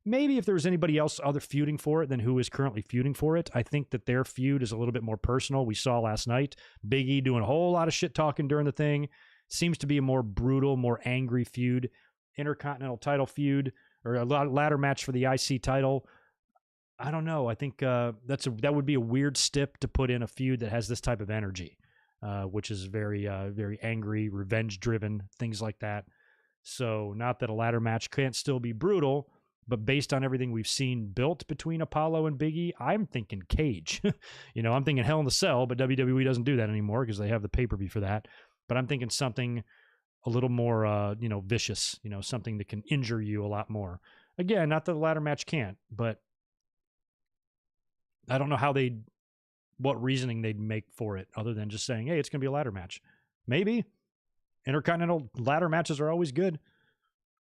Maybe if there was anybody else other feuding for it than who is currently feuding for it. I think that their feud is a little bit more personal. We saw last night Big E doing a whole lot of shit talking during the thing. Seems to be a more brutal, more angry feud. Intercontinental title feud or a ladder match for the IC title. I don't know. I think that would be a weird stip to put in a feud that has this type of energy, which is very, very angry, revenge-driven, things like that. So not that a ladder match can't still be brutal, but based on everything we've seen built between Apollo and Big E, I'm thinking cage. I'm thinking Hell in the Cell, but WWE doesn't do that anymore because they have the pay-per-view for that. But I'm thinking something a little more, vicious, something that can injure you a lot more. Again, not that the ladder match can't, but I don't know what reasoning they'd make for it other than just saying, hey, it's going to be a ladder match. Maybe. Intercontinental ladder matches are always good.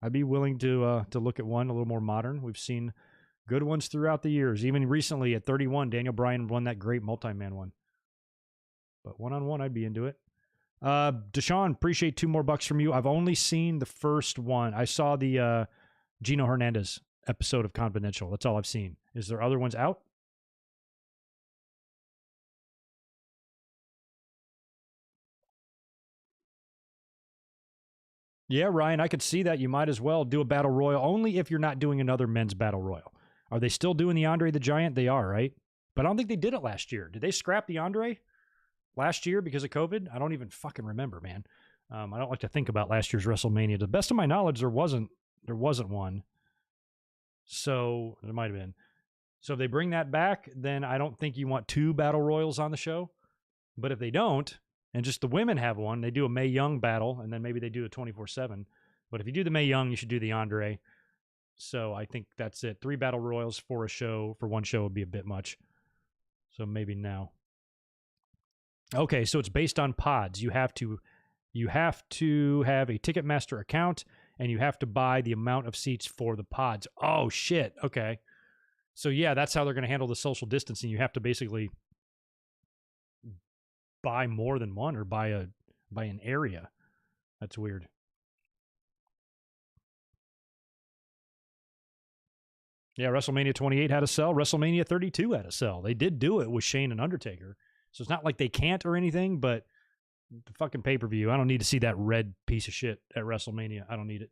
I'd be willing to look at one a little more modern. We've seen good ones throughout the years. Even recently at 31, Daniel Bryan won that great multi-man one. But one-on-one, I'd be into it. Deshaun, appreciate $2 more from you. I've only seen the first one. I saw the Gino Hernandez episode of Confidential. That's all I've seen. Is there other ones out? Yeah, Ryan, I could see that. You might as well do a battle royal, only if you're not doing another men's battle royal. Are they still doing the Andre the Giant? They are, right? But I don't think they did it last year. Did they scrap the Andre last year because of COVID? I don't even fucking remember, man. I don't like to think about last year's WrestleMania. To the best of my knowledge, there wasn't one. So there might have been. So if they bring that back, then I don't think you want 2 battle royals on the show. But if they don't, and just the women have one, they do a Mae Young battle, and then maybe they do a 24/7. But if you do the Mae Young, you should do the Andre. So I think that's it. 3 battle royals for one show would be a bit much. So maybe now. Okay, so it's based on pods. You have to have a Ticketmaster account, and you have to buy the amount of seats for the pods. Oh shit. Okay. So yeah, that's how they're going to handle the social distancing. You have to basically buy more than one or buy an area. That's weird. Yeah, WrestleMania 28 had a sell. WrestleMania 32 had a sell. They did do it with Shane and Undertaker. So it's not like they can't or anything, but the fucking pay-per-view, I don't need to see that red piece of shit at WrestleMania. I don't need it.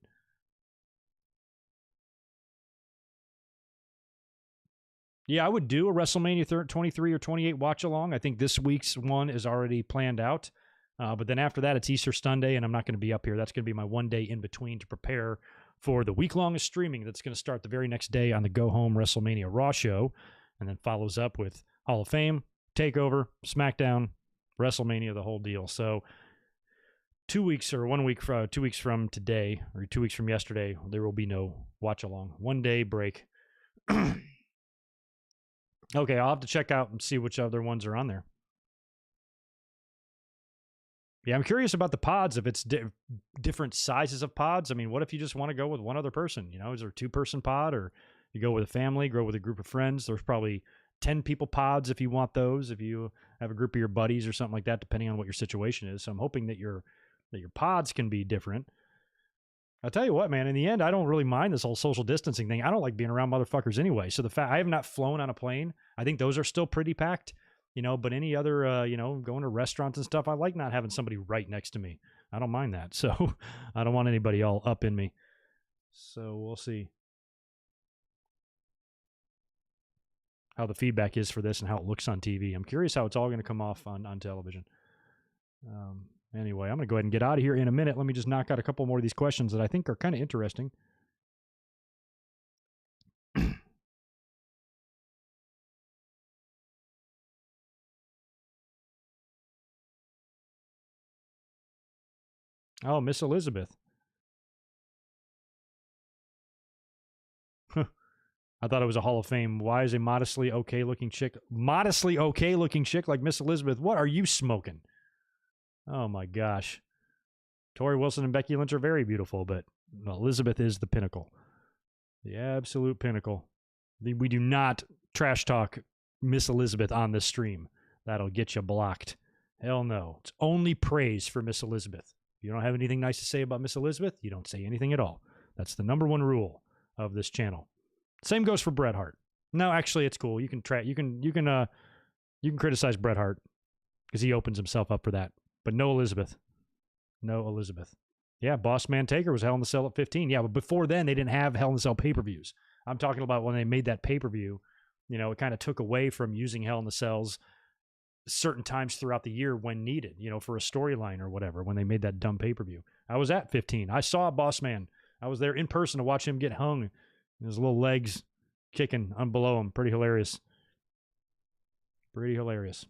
Yeah, I would do a WrestleMania 23 or 28 watch-along. I think this week's one is already planned out. But then after that, it's Easter Sunday, and I'm not going to be up here. That's going to be my one day in between to prepare for the week-long of streaming that's going to start the very next day on the Go Home WrestleMania Raw show, and then follows up with Hall of Fame, TakeOver, SmackDown, WrestleMania, the whole deal. So 2 weeks or 1 week, 2 weeks from today, or 2 weeks from yesterday, there will be no watch-along. One day break. Okay, I'll have to check out and see which other ones are on there. Yeah, I'm curious about the pods, if it's different sizes of pods. I mean, what if you just want to go with one other person? You know, is there a 2-person pod, or you go with a family, go with a group of friends? There's probably 10 people pods if you want those, if you have a group of your buddies or something like that, depending on what your situation is. So I'm hoping that your pods can be different. I'll tell you what, man, in the end, I don't really mind this whole social distancing thing. I don't like being around motherfuckers anyway. So the fact I have not flown on a plane, I think those are still pretty packed, you know, but any other, you know, going to restaurants and stuff, I like not having somebody right next to me. I don't mind that. So I don't want anybody all up in me. So we'll see how the feedback is for this and how it looks on TV. I'm curious how it's all going to come off on television. Anyway, I'm going to go ahead and get out of here in a minute. Let me just knock out a couple more of these questions that I think are kind of interesting. Oh, Miss Elizabeth. I thought it was a Hall of Fame. Why is a modestly okay looking chick like Miss Elizabeth? What are you smoking? Oh my gosh. Tori Wilson and Becky Lynch are very beautiful, but Elizabeth is the pinnacle. The absolute pinnacle. We do not trash talk Miss Elizabeth on this stream. That'll get you blocked. Hell no. It's only praise for Miss Elizabeth. If you don't have anything nice to say about Miss Elizabeth, you don't say anything at all. That's the number one rule of this channel. Same goes for Bret Hart. No, actually, it's cool. You can criticize Bret Hart because he opens himself up for that. But no Elizabeth. No Elizabeth. Yeah, Boss Man Taker was Hell in the Cell at 15. Yeah, but before then, they didn't have Hell in the Cell pay-per-views. I'm talking about when they made that pay-per-view, you know, it kind of took away from using Hell in the Cells certain times throughout the year when needed, you know, for a storyline or whatever, when they made that dumb pay-per-view. I was at 15. I saw Boss Man. I was there in person to watch him get hung. His little legs kicking below him. Pretty hilarious. Pretty hilarious.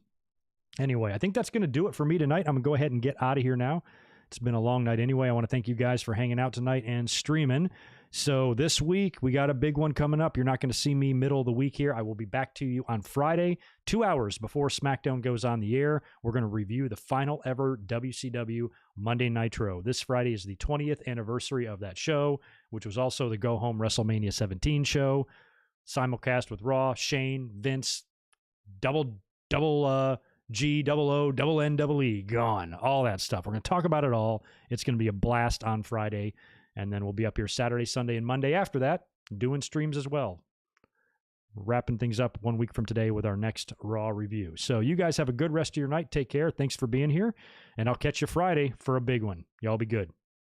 Anyway, I think that's going to do it for me tonight. I'm going to go ahead and get out of here now. It's been a long night anyway. I want to thank you guys for hanging out tonight and streaming. So this week, we got a big one coming up. You're not going to see me middle of the week here. I will be back to you on Friday, 2 hours before SmackDown goes on the air. We're going to review the final ever WCW Monday Nitro. This Friday is the 20th anniversary of that show, which was also the Go Home WrestleMania 17 show. Simulcast with Raw, Shane, Vince, double G, double O, double N, double E, gone. All that stuff. We're going to talk about it all. It's going to be a blast on Friday. And then we'll be up here Saturday, Sunday, and Monday after that, doing streams as well. Wrapping things up 1 week from today with our next Raw review. So you guys have a good rest of your night. Take care. Thanks for being here. And I'll catch you Friday for a big one. Y'all be good.